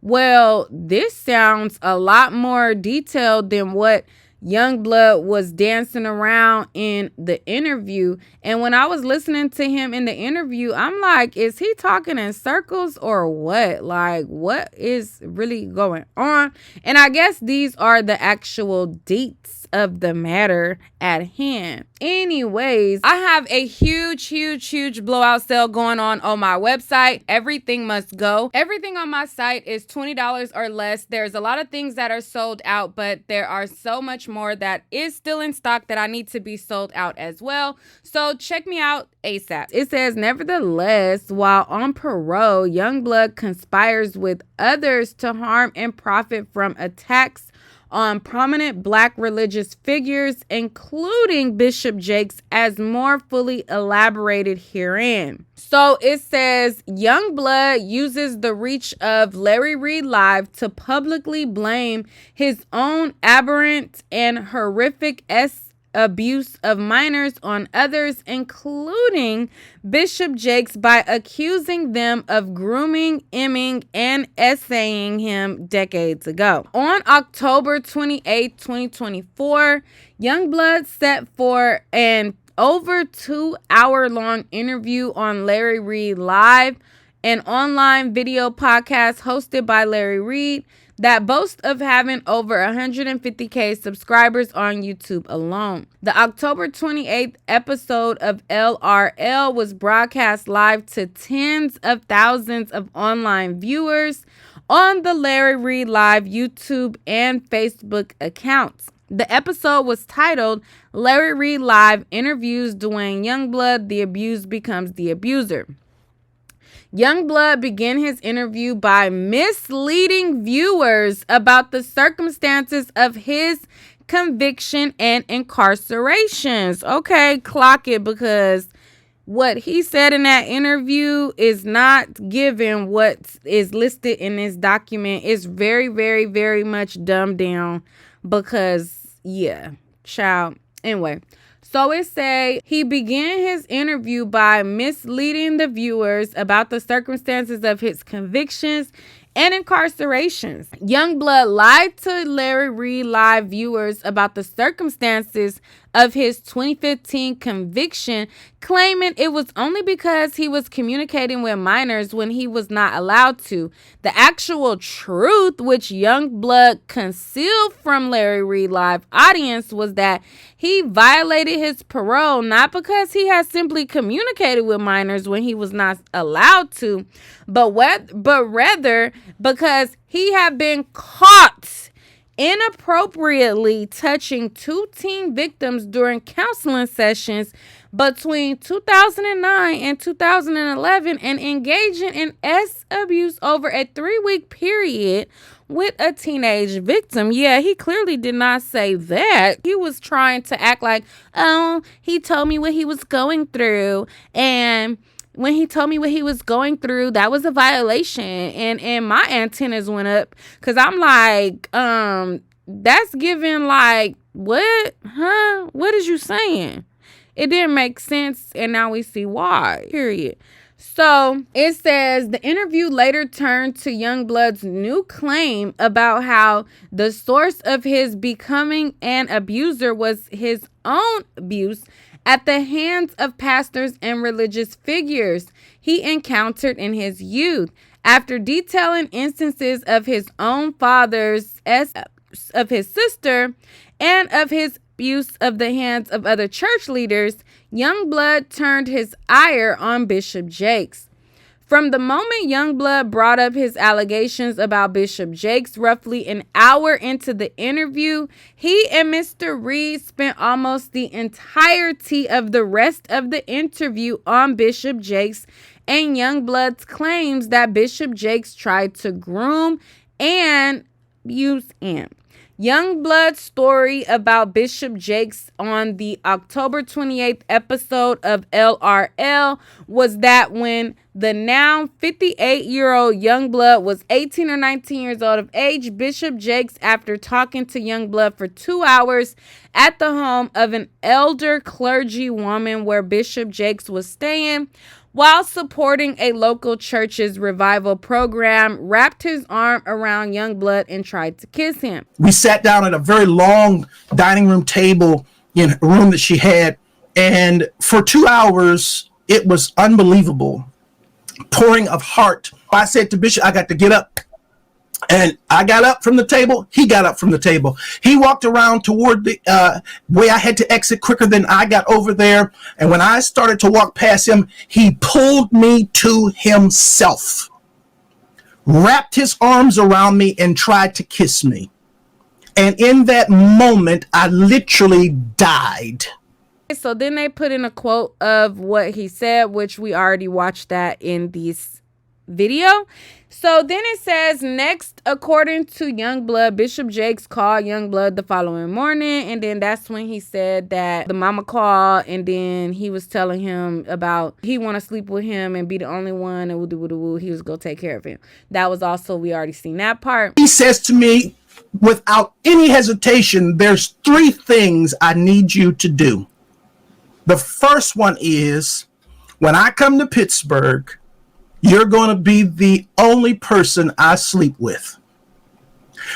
Well, this sounds a lot more detailed than what Youngblood was dancing around in the interview. And when I was listening to him in the interview, I'm like, is he talking in circles or what? Like, what is really going on? And I guess these are the actual deets of the matter at hand. Anyways, I have a huge blowout sale going on my website. Everything must go. Everything on my site is $20 or less. There's a lot of things that are sold out, but there are so much more that is still in stock that I need to be sold out as well. So check me out ASAP. It says, nevertheless, while on parole, Youngblood conspires with others to harm and profit from attacks on prominent Black religious figures, including Bishop Jakes, as more fully elaborated herein. So it says, Youngblood uses the reach of Larry Reid Live to publicly blame his own aberrant and horrific abuse of minors on others, including Bishop Jakes, by accusing them of grooming, imming, and essaying him decades ago. On October 28, 2024, Youngblood set for an over 2-hour-long interview on Larry Reid Live, an online video podcast hosted by Larry Reid that boasts of having over 150K subscribers on YouTube alone. The October 28th episode of LRL was broadcast live to tens of thousands of online viewers on the Larry Reid Live YouTube and Facebook accounts. The episode was titled Larry Reid Live Interviews Dwayne Youngblood, The Abused Becomes the Abuser. Youngblood began his interview by misleading viewers about the circumstances of his conviction and incarcerations. Okay, clock it, because what he said in that interview is not given what is listed in this document. It's very much dumbed down because, yeah, child. Anyway. So it say he began his interview by misleading the viewers about the circumstances of his convictions and incarcerations. Youngblood lied to Larry Reid Live viewers about the circumstances of his 2015 conviction, claiming it was only because he was communicating with minors when he was not allowed to. The actual truth, which Youngblood concealed from Larry Reid Live audience, was that he violated his parole not because he had simply communicated with minors when he was not allowed to, but rather because he had been caught inappropriately touching 2 teen victims during counseling sessions between 2009 and 2011 and engaging in abuse over a 3-week period with a teenage victim. Yeah, he clearly did not say that. He was trying to act like, oh, he told me what he was going through, and when he told me what he was going through, that was a violation. And my antennas went up because I'm like, that's giving like, what? Huh? What is you saying? It didn't make sense. And now we see why, period. So it says the interview later turned to Youngblood's new claim about how the source of his becoming an abuser was his own abuse at the hands of pastors and religious figures he encountered in his youth. After detailing instances of his own father's, of his sister, and of his abuse of the hands of other church leaders, Youngblood turned his ire on Bishop Jakes. From the moment Youngblood brought up his allegations about Bishop Jakes, roughly an hour into the interview, he and Mr. Reid spent almost the entirety of the rest of the interview on Bishop Jakes and Youngblood's claims that Bishop Jakes tried to groom and abuse him. Youngblood's story about Bishop Jakes on the October 28th episode of LRL was that when the now 58-year-old Youngblood was 18 or 19 years old of age, Bishop Jakes, after talking to Youngblood for 2 hours at the home of an elder clergy woman where Bishop Jakes was staying, while supporting a local church's revival program, wrapped his arm around Youngblood and tried to kiss him. We sat down at a very long dining room table in a room that she had, and for 2 hours, it was unbelievable. Pouring of heart. I said to Bishop, I got to get up. And I got up from the table. He got up from the table. He walked around toward the way I had to exit quicker than I got over there. And when I started to walk past him, he pulled me to himself, wrapped his arms around me, and tried to kiss me. And in that moment, I literally died. So then they put in a quote of what he said, which we already watched that in this video. So then it says, next, according to Youngblood, Bishop Jakes called Youngblood the following morning. And then that's when he said that the mama called, and then he was telling him about he want to sleep with him and be the only one, and woo, he was going to take care of him. That was also, we already seen that part. He says to me without any hesitation, there's 3 things I need you to do. The first one is, when I come to Pittsburgh, you're going to be the only person I sleep with.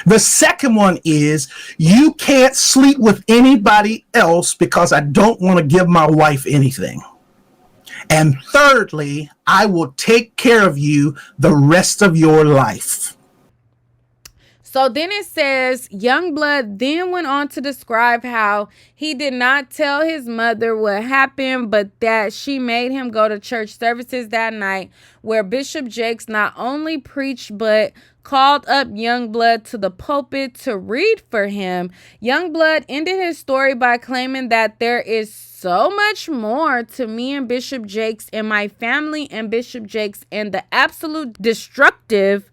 The second one is, you can't sleep with anybody else because I don't want to give my wife anything. And thirdly, I will take care of you the rest of your life. So then it says, Youngblood then went on to describe how he did not tell his mother what happened, but that she made him go to church services that night, where Bishop Jakes not only preached, but called up Youngblood to the pulpit to read for him. Youngblood ended his story by claiming that there is so much more to me and Bishop Jakes and my family and Bishop Jakes and the absolute destructive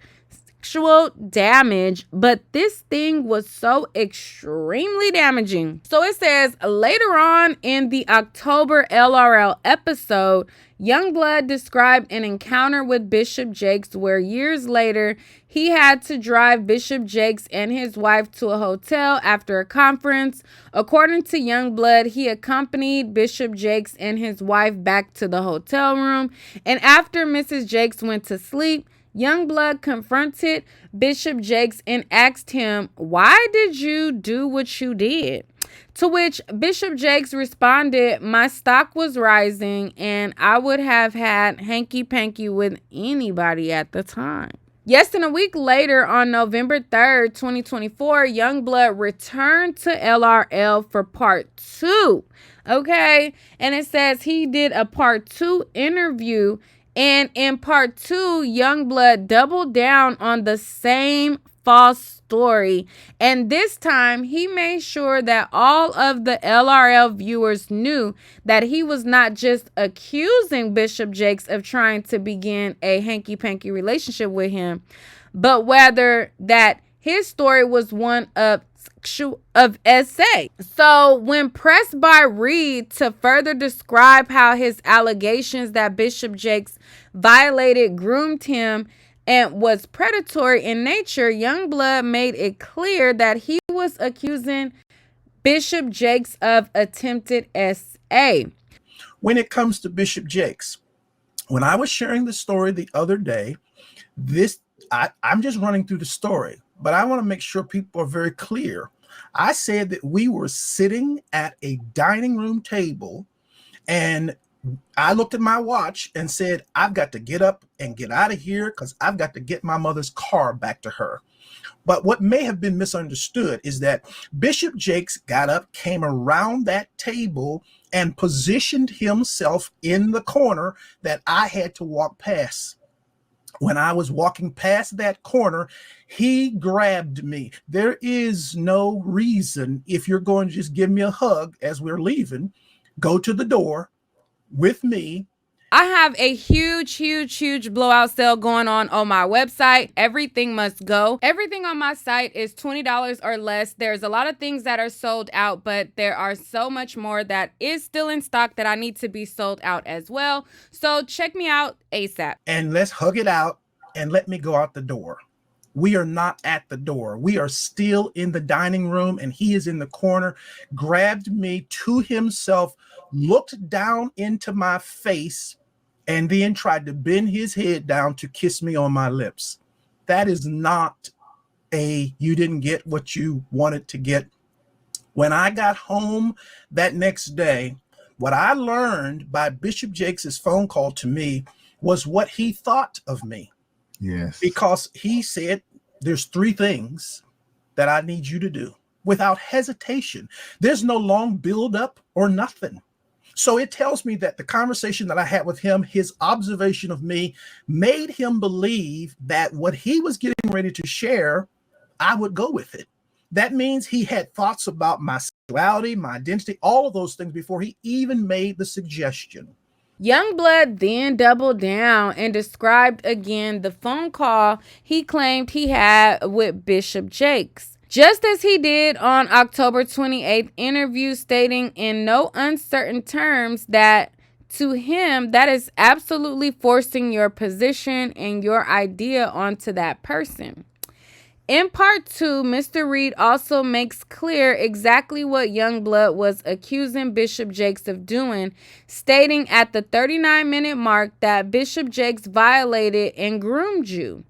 sexual damage, but this thing was so extremely damaging. So it says, later on in the October LRL episode, Youngblood described an encounter with Bishop Jakes where years later he had to drive Bishop Jakes and his wife to a hotel after a conference. According to Youngblood, he accompanied Bishop Jakes and his wife back to the hotel room, and after Mrs. Jakes went to sleep, Youngblood confronted Bishop Jakes and asked him, "Why did you do what you did?" To which Bishop Jakes responded, "My stock was rising and I would have had hanky-panky with anybody at the time." Yes, and a week later, on November 3rd, 2024, Youngblood returned to LRL for part 2. Okay, and it says he did a part 2 interview. And in part 2, Youngblood doubled down on the same false story. And this time, he made sure that all of the LRL viewers knew that he was not just accusing Bishop Jakes of trying to begin a hanky-panky relationship with him, but whether that his story was one of SA. So when pressed by Reed to further describe how his allegations that Bishop Jakes violated, groomed him, and was predatory in nature, Youngblood made it clear that he was accusing Bishop Jakes of attempted SA. When it comes to Bishop Jakes, when I was sharing the story the other day, I'm just running through the story, but I want to make sure people are very clear. I said that we were sitting at a dining room table, and I looked at my watch and said, I've got to get up and get out of here because I've got to get my mother's car back to her. But what may have been misunderstood is that Bishop Jakes got up, came around that table, and positioned himself in the corner that I had to walk past. When I was walking past that corner, he grabbed me. There is no reason, if you're going to just give me a hug as we're leaving, go to the door with me. I have a huge blowout sale going on my website. Everything must go. Everything on my site is $20 or less. There's a lot of things that are sold out, but there are so much more that is still in stock that I need to be sold out as well. So check me out ASAP. And let's hug it out and let me go out the door. We are not at the door. We are still in the dining room, and he is in the corner, grabbed me to himself, looked down into my face, and then tried to bend his head down to kiss me on my lips. That is not you didn't get what you wanted to get. When I got home that next day, what I learned by Bishop Jakes' phone call to me was what he thought of me. Yes. Because he said, There's three things that I need you to do without hesitation. There's no long build up or nothing. So it tells me that the conversation that I had with him, his observation of me, made him believe that what he was getting ready to share, I would go with it. That means he had thoughts about my sexuality, my identity, all of those things before he even made the suggestion. Youngblood then doubled down and described again the phone call he claimed he had with Bishop Jakes. Just as he did on October 28th interview, stating in no uncertain terms that to him, that is absolutely forcing your position and your idea onto that person. In part 2, Mr. Reed also makes clear exactly what Youngblood was accusing Bishop Jakes of doing, stating at the 39-minute mark that Bishop Jakes violated and groomed you.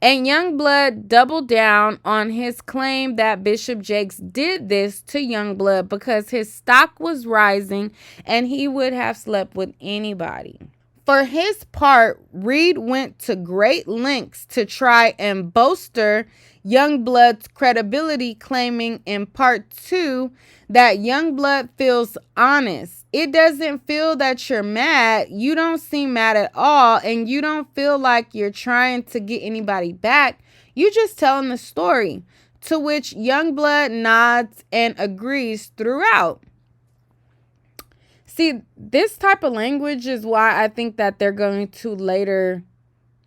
And Youngblood doubled down on his claim that Bishop Jakes did this to Youngblood because his stock was rising and he would have slept with anybody. For his part, Reed went to great lengths to try and bolster Youngblood's credibility, claiming in part 2 that Youngblood feels honest. It doesn't feel that you're mad. You don't seem mad at all, and you don't feel like you're trying to get anybody back. You just telling the story, to which Youngblood nods and agrees throughout. See, this type of language is why I think that they're going to later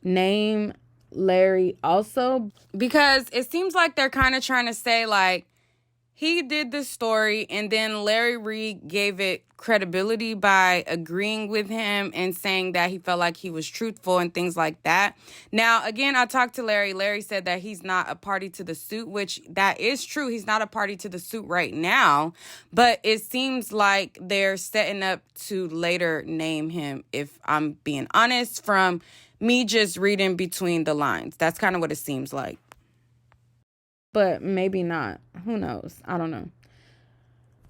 name Larry also, because it seems like they're kind of trying to say like he did this story and then Larry Reed gave it credibility by agreeing with him and saying that he felt like he was truthful and things like that. Now, again, I talked to Larry. Larry said that he's not a party to the suit, which that is true. He's not a party to the suit right now, but it seems like they're setting up to later name him, if I'm being honest, from me just reading between the lines. That's kind of what it seems like. But maybe not. Who knows? I don't know.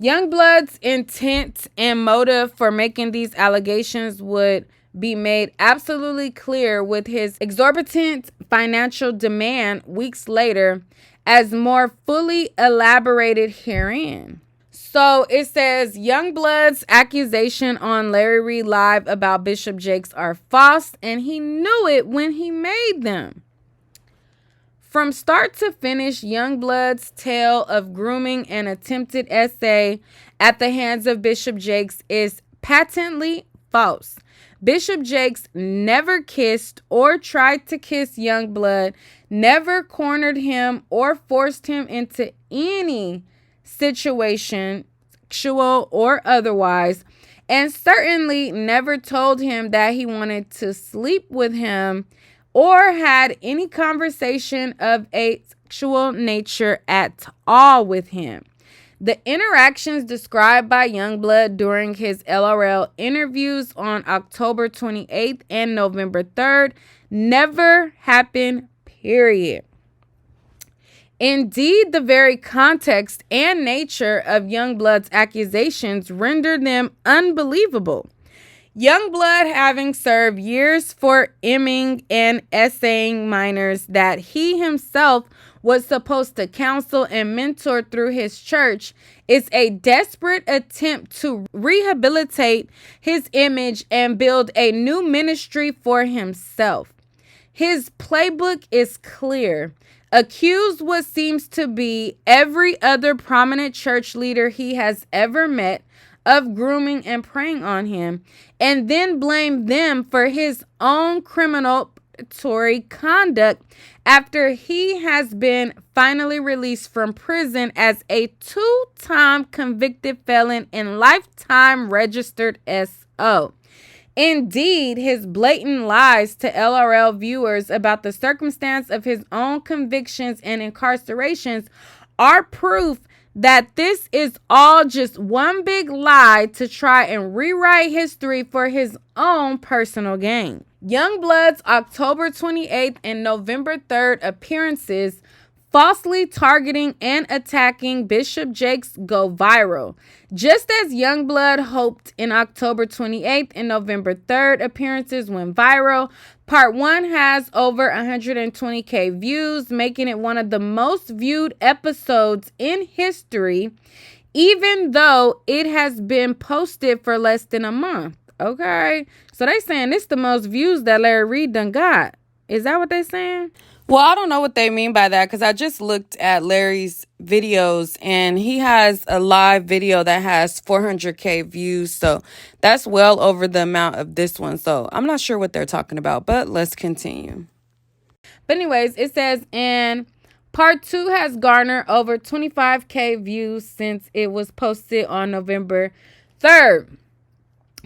Youngblood's intent and motive for making these allegations would be made absolutely clear with his exorbitant financial demand weeks later, as more fully elaborated herein. So it says Youngblood's accusation on Larry Reed Live about Bishop Jakes are false, and he knew it when he made them. From start to finish, Youngblood's tale of grooming and attempted essay at the hands of Bishop Jakes is patently false. Bishop Jakes never kissed or tried to kiss Youngblood, never cornered him or forced him into any situation, sexual or otherwise, and certainly never told him that he wanted to sleep with him or had any conversation of a sexual nature at all with him. The interactions described by Youngblood during his LRL interviews on October 28th and November 3rd never happened, period. Indeed, the very context and nature of Youngblood's accusations rendered them unbelievable. Youngblood, having served years for imming and essaying minors that he himself was supposed to counsel and mentor through his church, is a desperate attempt to rehabilitate his image and build a new ministry for himself. His playbook is clear. Accuse what seems to be every other prominent church leader he has ever met of grooming and preying on him, and then blame them for his own criminal conduct after he has been finally released from prison as a 2-time convicted felon and lifetime registered SO. Indeed, his blatant lies to LRL viewers about the circumstance of his own convictions and incarcerations are proof that this is all just one big lie to try and rewrite history for his own personal gain. Youngblood's October 28th and November 3rd appearances falsely targeting and attacking Bishop Jakes go viral. Just as Youngblood hoped, in October 28th and November 3rd appearances went viral. Part 1 has over 120K views, making it one of the most viewed episodes in history, even though it has been posted for less than a month. Okay, so they saying this the most views that Larry Reid done got. Is that what they saying? Well, I don't know what they mean by that, because I just looked at Larry's videos and he has a live video that has 400K views. So that's well over the amount of this one. So I'm not sure what they're talking about, but let's continue. But anyways, it says, and part 2 has garnered over 25K views since it was posted on November 3rd.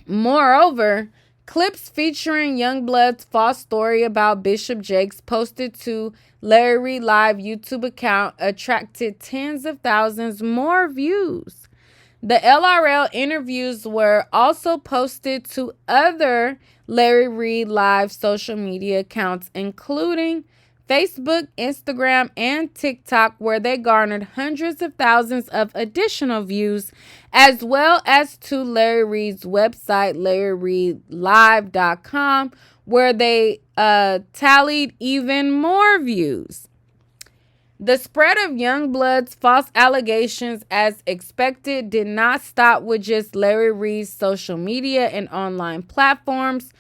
Moreover, clips featuring Youngblood's false story about Bishop Jakes posted to Larry Reid Live YouTube account attracted tens of thousands more views. The LRL interviews were also posted to other Larry Reid Live social media accounts, including Facebook, Instagram, and TikTok, where they garnered hundreds of thousands of additional views, as well as to Larry Reid's website, LarryReidLive.com, where they tallied even more views. The spread of Youngblood's false allegations, as expected, did not stop with just Larry Reid's social media and online platforms.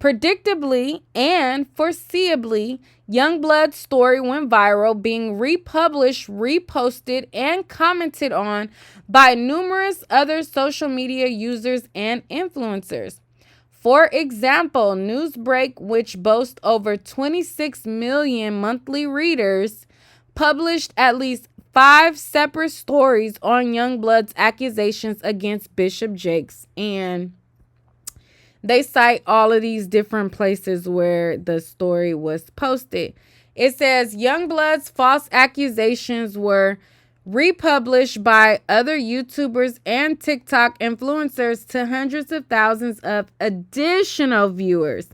Predictably and foreseeably, Youngblood's story went viral, being republished, reposted, and commented on by numerous other social media users and influencers. For example, Newsbreak, which boasts over 26 million monthly readers, published at least 5 separate stories on Youngblood's accusations against Bishop Jakes, and they cite all of these different places where the story was posted. It says Youngblood's false accusations were republished by other YouTubers and TikTok influencers to hundreds of thousands of additional viewers.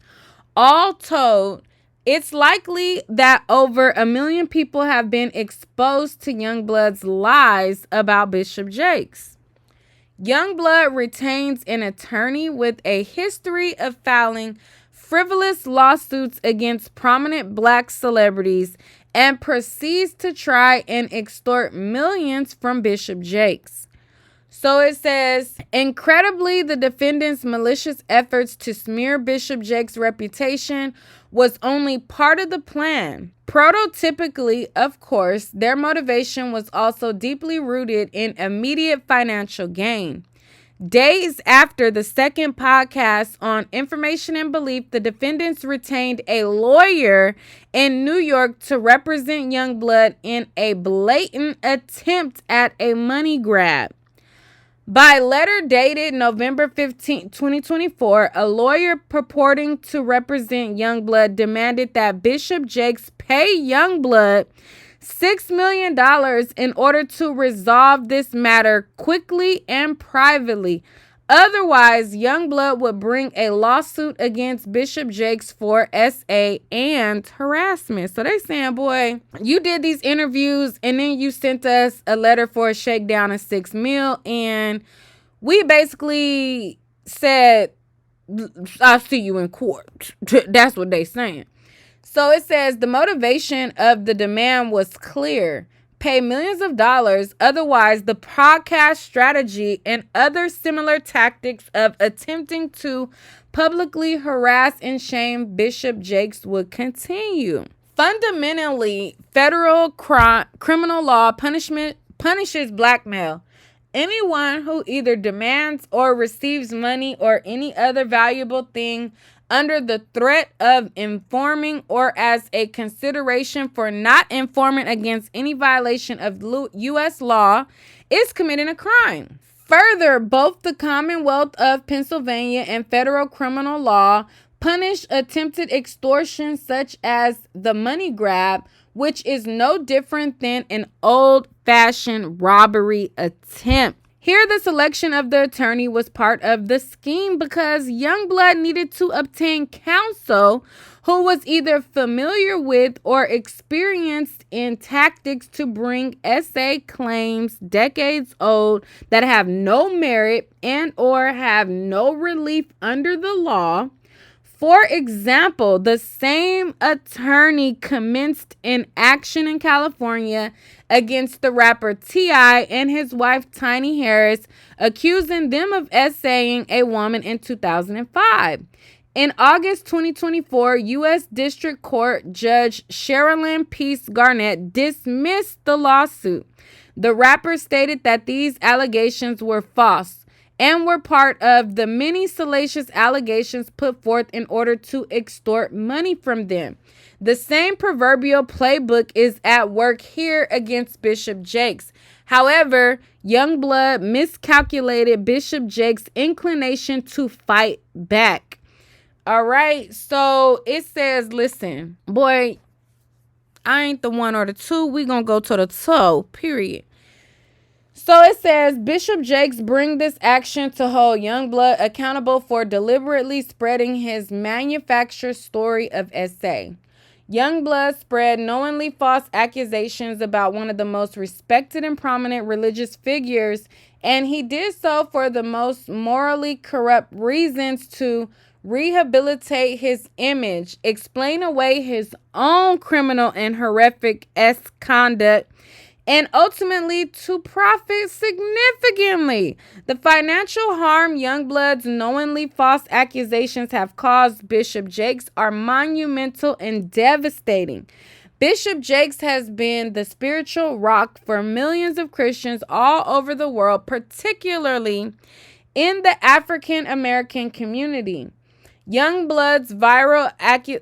All told, it's likely that over 1 million people have been exposed to Youngblood's lies about Bishop Jakes. Youngblood retains an attorney with a history of filing frivolous lawsuits against prominent black celebrities and proceeds to try and extort millions from Bishop Jakes. So it says, incredibly, the defendant's malicious efforts to smear Bishop Jakes' reputation was only part of the plan. Prototypically, of course, their motivation was also deeply rooted in immediate financial gain. Days after the second podcast on Information and Belief, the defendants retained a lawyer in New York to represent Youngblood in a blatant attempt at a money grab. By letter dated November 15, 2024, a lawyer purporting to represent Youngblood demanded that Bishop Jakes pay Youngblood $6 million in order to resolve this matter quickly and privately. Otherwise, Youngblood would bring a lawsuit against Bishop Jakes for SA and harassment. So they saying, boy, you did these interviews and then you sent us a letter for a shakedown of $6 million, and we basically said, I'll see you in court. That's what they saying. So it says the motivation of the demand was clear. Pay millions of dollars. Otherwise, the podcast strategy and other similar tactics of attempting to publicly harass and shame Bishop Jakes would continue. Fundamentally, federal criminal law punishes blackmail. Anyone who either demands or receives money or any other valuable thing under the threat of informing or as a consideration for not informing against any violation of U.S. law is committing a crime. Further, both the Commonwealth of Pennsylvania and federal criminal law punish attempted extortion such as the money grab, which is no different than an old-fashioned robbery attempt. Here, the selection of the attorney was part of the scheme because Youngblood needed to obtain counsel who was either familiar with or experienced in tactics to bring SA claims decades old that have no merit and or have no relief under the law. For example, the same attorney commenced an action in California against the rapper T.I. and his wife Tiny Harris, accusing them of essaying a woman in 2005. In August 2024, U.S. District Court Judge Sherilyn Peace Garnett dismissed the lawsuit. The rapper stated that these allegations were false and were part of the many salacious allegations put forth in order to extort money from them. The same proverbial playbook is at work here against Bishop Jakes. However, Youngblood miscalculated Bishop Jakes' inclination to fight back. All right, so it says, listen, boy, I ain't the one or the two. We gonna go to the toe, period. So it says, Bishop Jakes bring this action to hold Youngblood accountable for deliberately spreading his manufactured story of SA. Youngblood spread knowingly false accusations about one of the most respected and prominent religious figures, and he did so for the most morally corrupt reasons to rehabilitate his image, explain away his own criminal and horrific conduct, and ultimately to profit significantly. The financial harm Youngblood's knowingly false accusations have caused Bishop Jakes are monumental and devastating. Bishop Jakes has been the spiritual rock for millions of Christians all over the world, particularly in the African American community. Youngblood's viral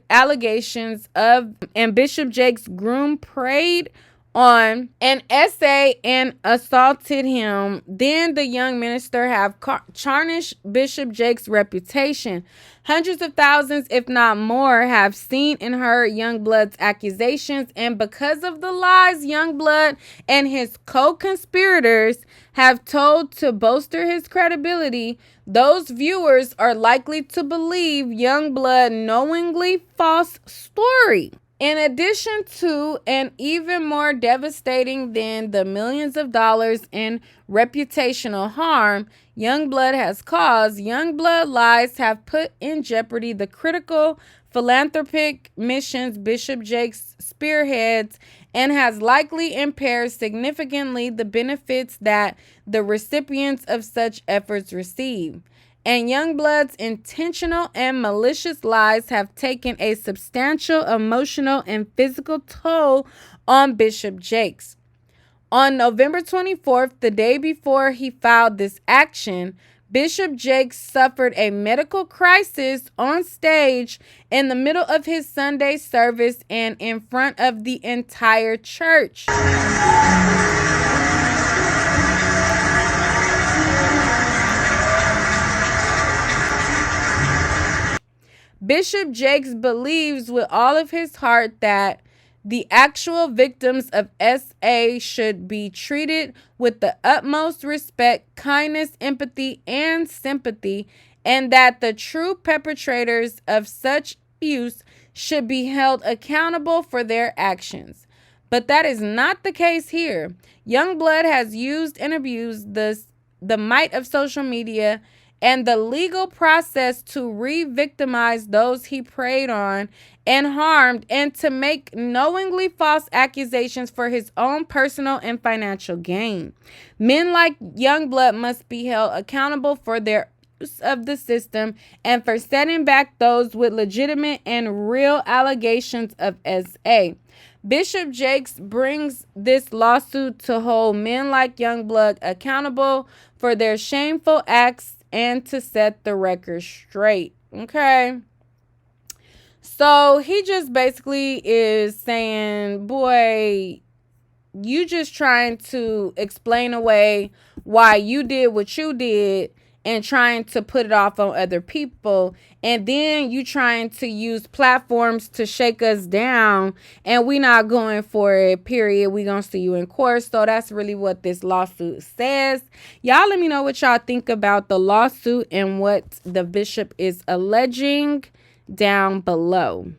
allegations of and Bishop Jakes' groom preyed on an essay and assaulted him. Then the young minister have tarnished Bishop Jakes' reputation. Hundreds of thousands, if not more, have seen and heard Youngblood's accusations, and because of the lies Youngblood and his co-conspirators have told to bolster his credibility, those viewers are likely to believe Youngblood's knowingly false story. In addition to, and even more devastating than the millions of dollars in reputational harm Youngblood has caused, Youngblood lies have put in jeopardy the critical philanthropic missions Bishop Jakes spearheads and has likely impaired significantly the benefits that the recipients of such efforts receive. And Youngblood's intentional and malicious lies have taken a substantial emotional and physical toll on Bishop Jakes. On November 24th, the day before he filed this action, Bishop Jakes suffered a medical crisis on stage in the middle of his Sunday service and in front of the entire church. Bishop Jakes believes with all of his heart that the actual victims of SA should be treated with the utmost respect, kindness, empathy, and sympathy, and that the true perpetrators of such abuse should be held accountable for their actions. But that is not the case here. Youngblood has used and abused the might of social media and the legal process to re-victimize those he preyed on and harmed, and to make knowingly false accusations for his own personal and financial gain. Men like Youngblood must be held accountable for their use of the system and for setting back those with legitimate and real allegations of SA. Bishop Jakes brings this lawsuit to hold men like Youngblood accountable for their shameful acts and to set the record straight. Okay. So he just basically is saying, boy, you just trying to explain away why you did what you did and trying to put it off on other people. And then you trying to use platforms to shake us down, and we not going for it, period. We gonna see you in court. So that's really what this lawsuit says. Y'all let me know what y'all think about the lawsuit and what the bishop is alleging down below.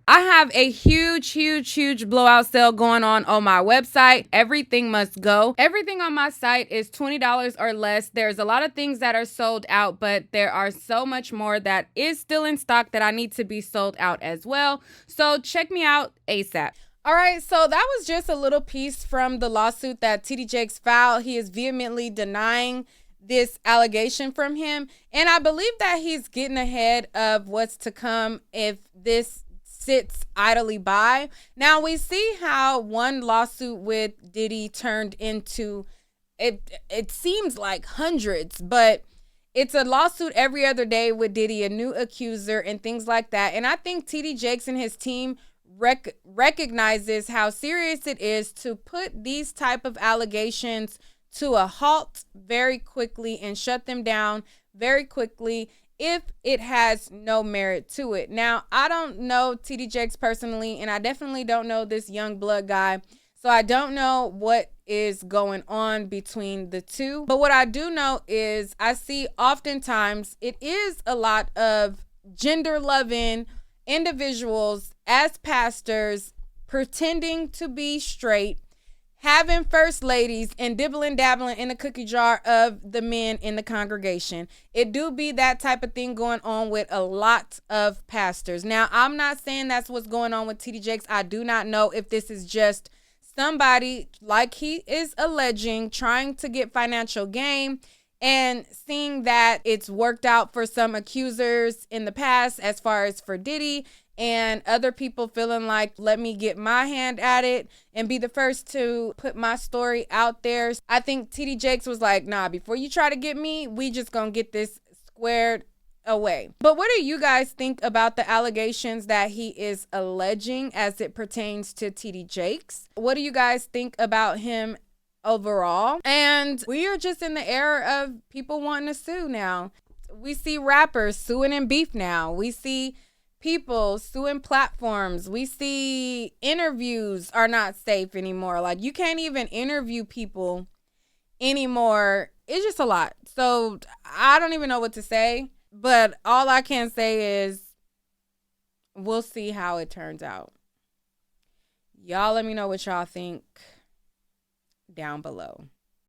I have a huge blowout sale going on my website. Everything must go. Everything on my site is $20 or less. There's a lot of things that are sold out, but there are so much more that is still in stock that I need to be sold out as well. So check me out ASAP. All right, so that was just a little piece from the lawsuit that TD Jakes filed. He is vehemently denying this allegation from him, and I believe that he's getting ahead of what's to come if this sits idly by. Now we see how one lawsuit with Diddy turned into, it seems like hundreds, but it's a lawsuit every other day with Diddy, a new accuser and things like that. And I think TD Jakes and his team recognizes how serious it is to put these type of allegations to a halt very quickly and shut them down very quickly if it has no merit to it. Now, I don't know TD Jakes personally, and I definitely don't know this Youngblood guy, so I don't know what is going on between the two. But what I do know is I see oftentimes it is a lot of gender-loving individuals as pastors pretending to be straight, having first ladies and dibbling dabbling in the cookie jar of the men in the congregation. It do be that type of thing going on with a lot of pastors. Now, I'm not saying that's what's going on with TD Jakes. I do not know if this is just somebody, like he is alleging, trying to get financial gain and seeing that it's worked out for some accusers in the past as far as for Diddy, and other people feeling like, let me get my hand at it and be the first to put my story out there. I think TD Jakes was like, nah, before you try to get me, we just gonna get this squared away. But what do you guys think about the allegations that he is alleging as it pertains to TD Jakes? What do you guys think about him overall? And we are just in the era of people wanting to sue now. We see rappers suing in beef now. We see people suing platforms. We see interviews are not safe anymore. Like, you can't even interview people anymore. It's just a lot. So I don't even know what to say, but all I can say is we'll see how it turns out. Y'all let me know what y'all think down below.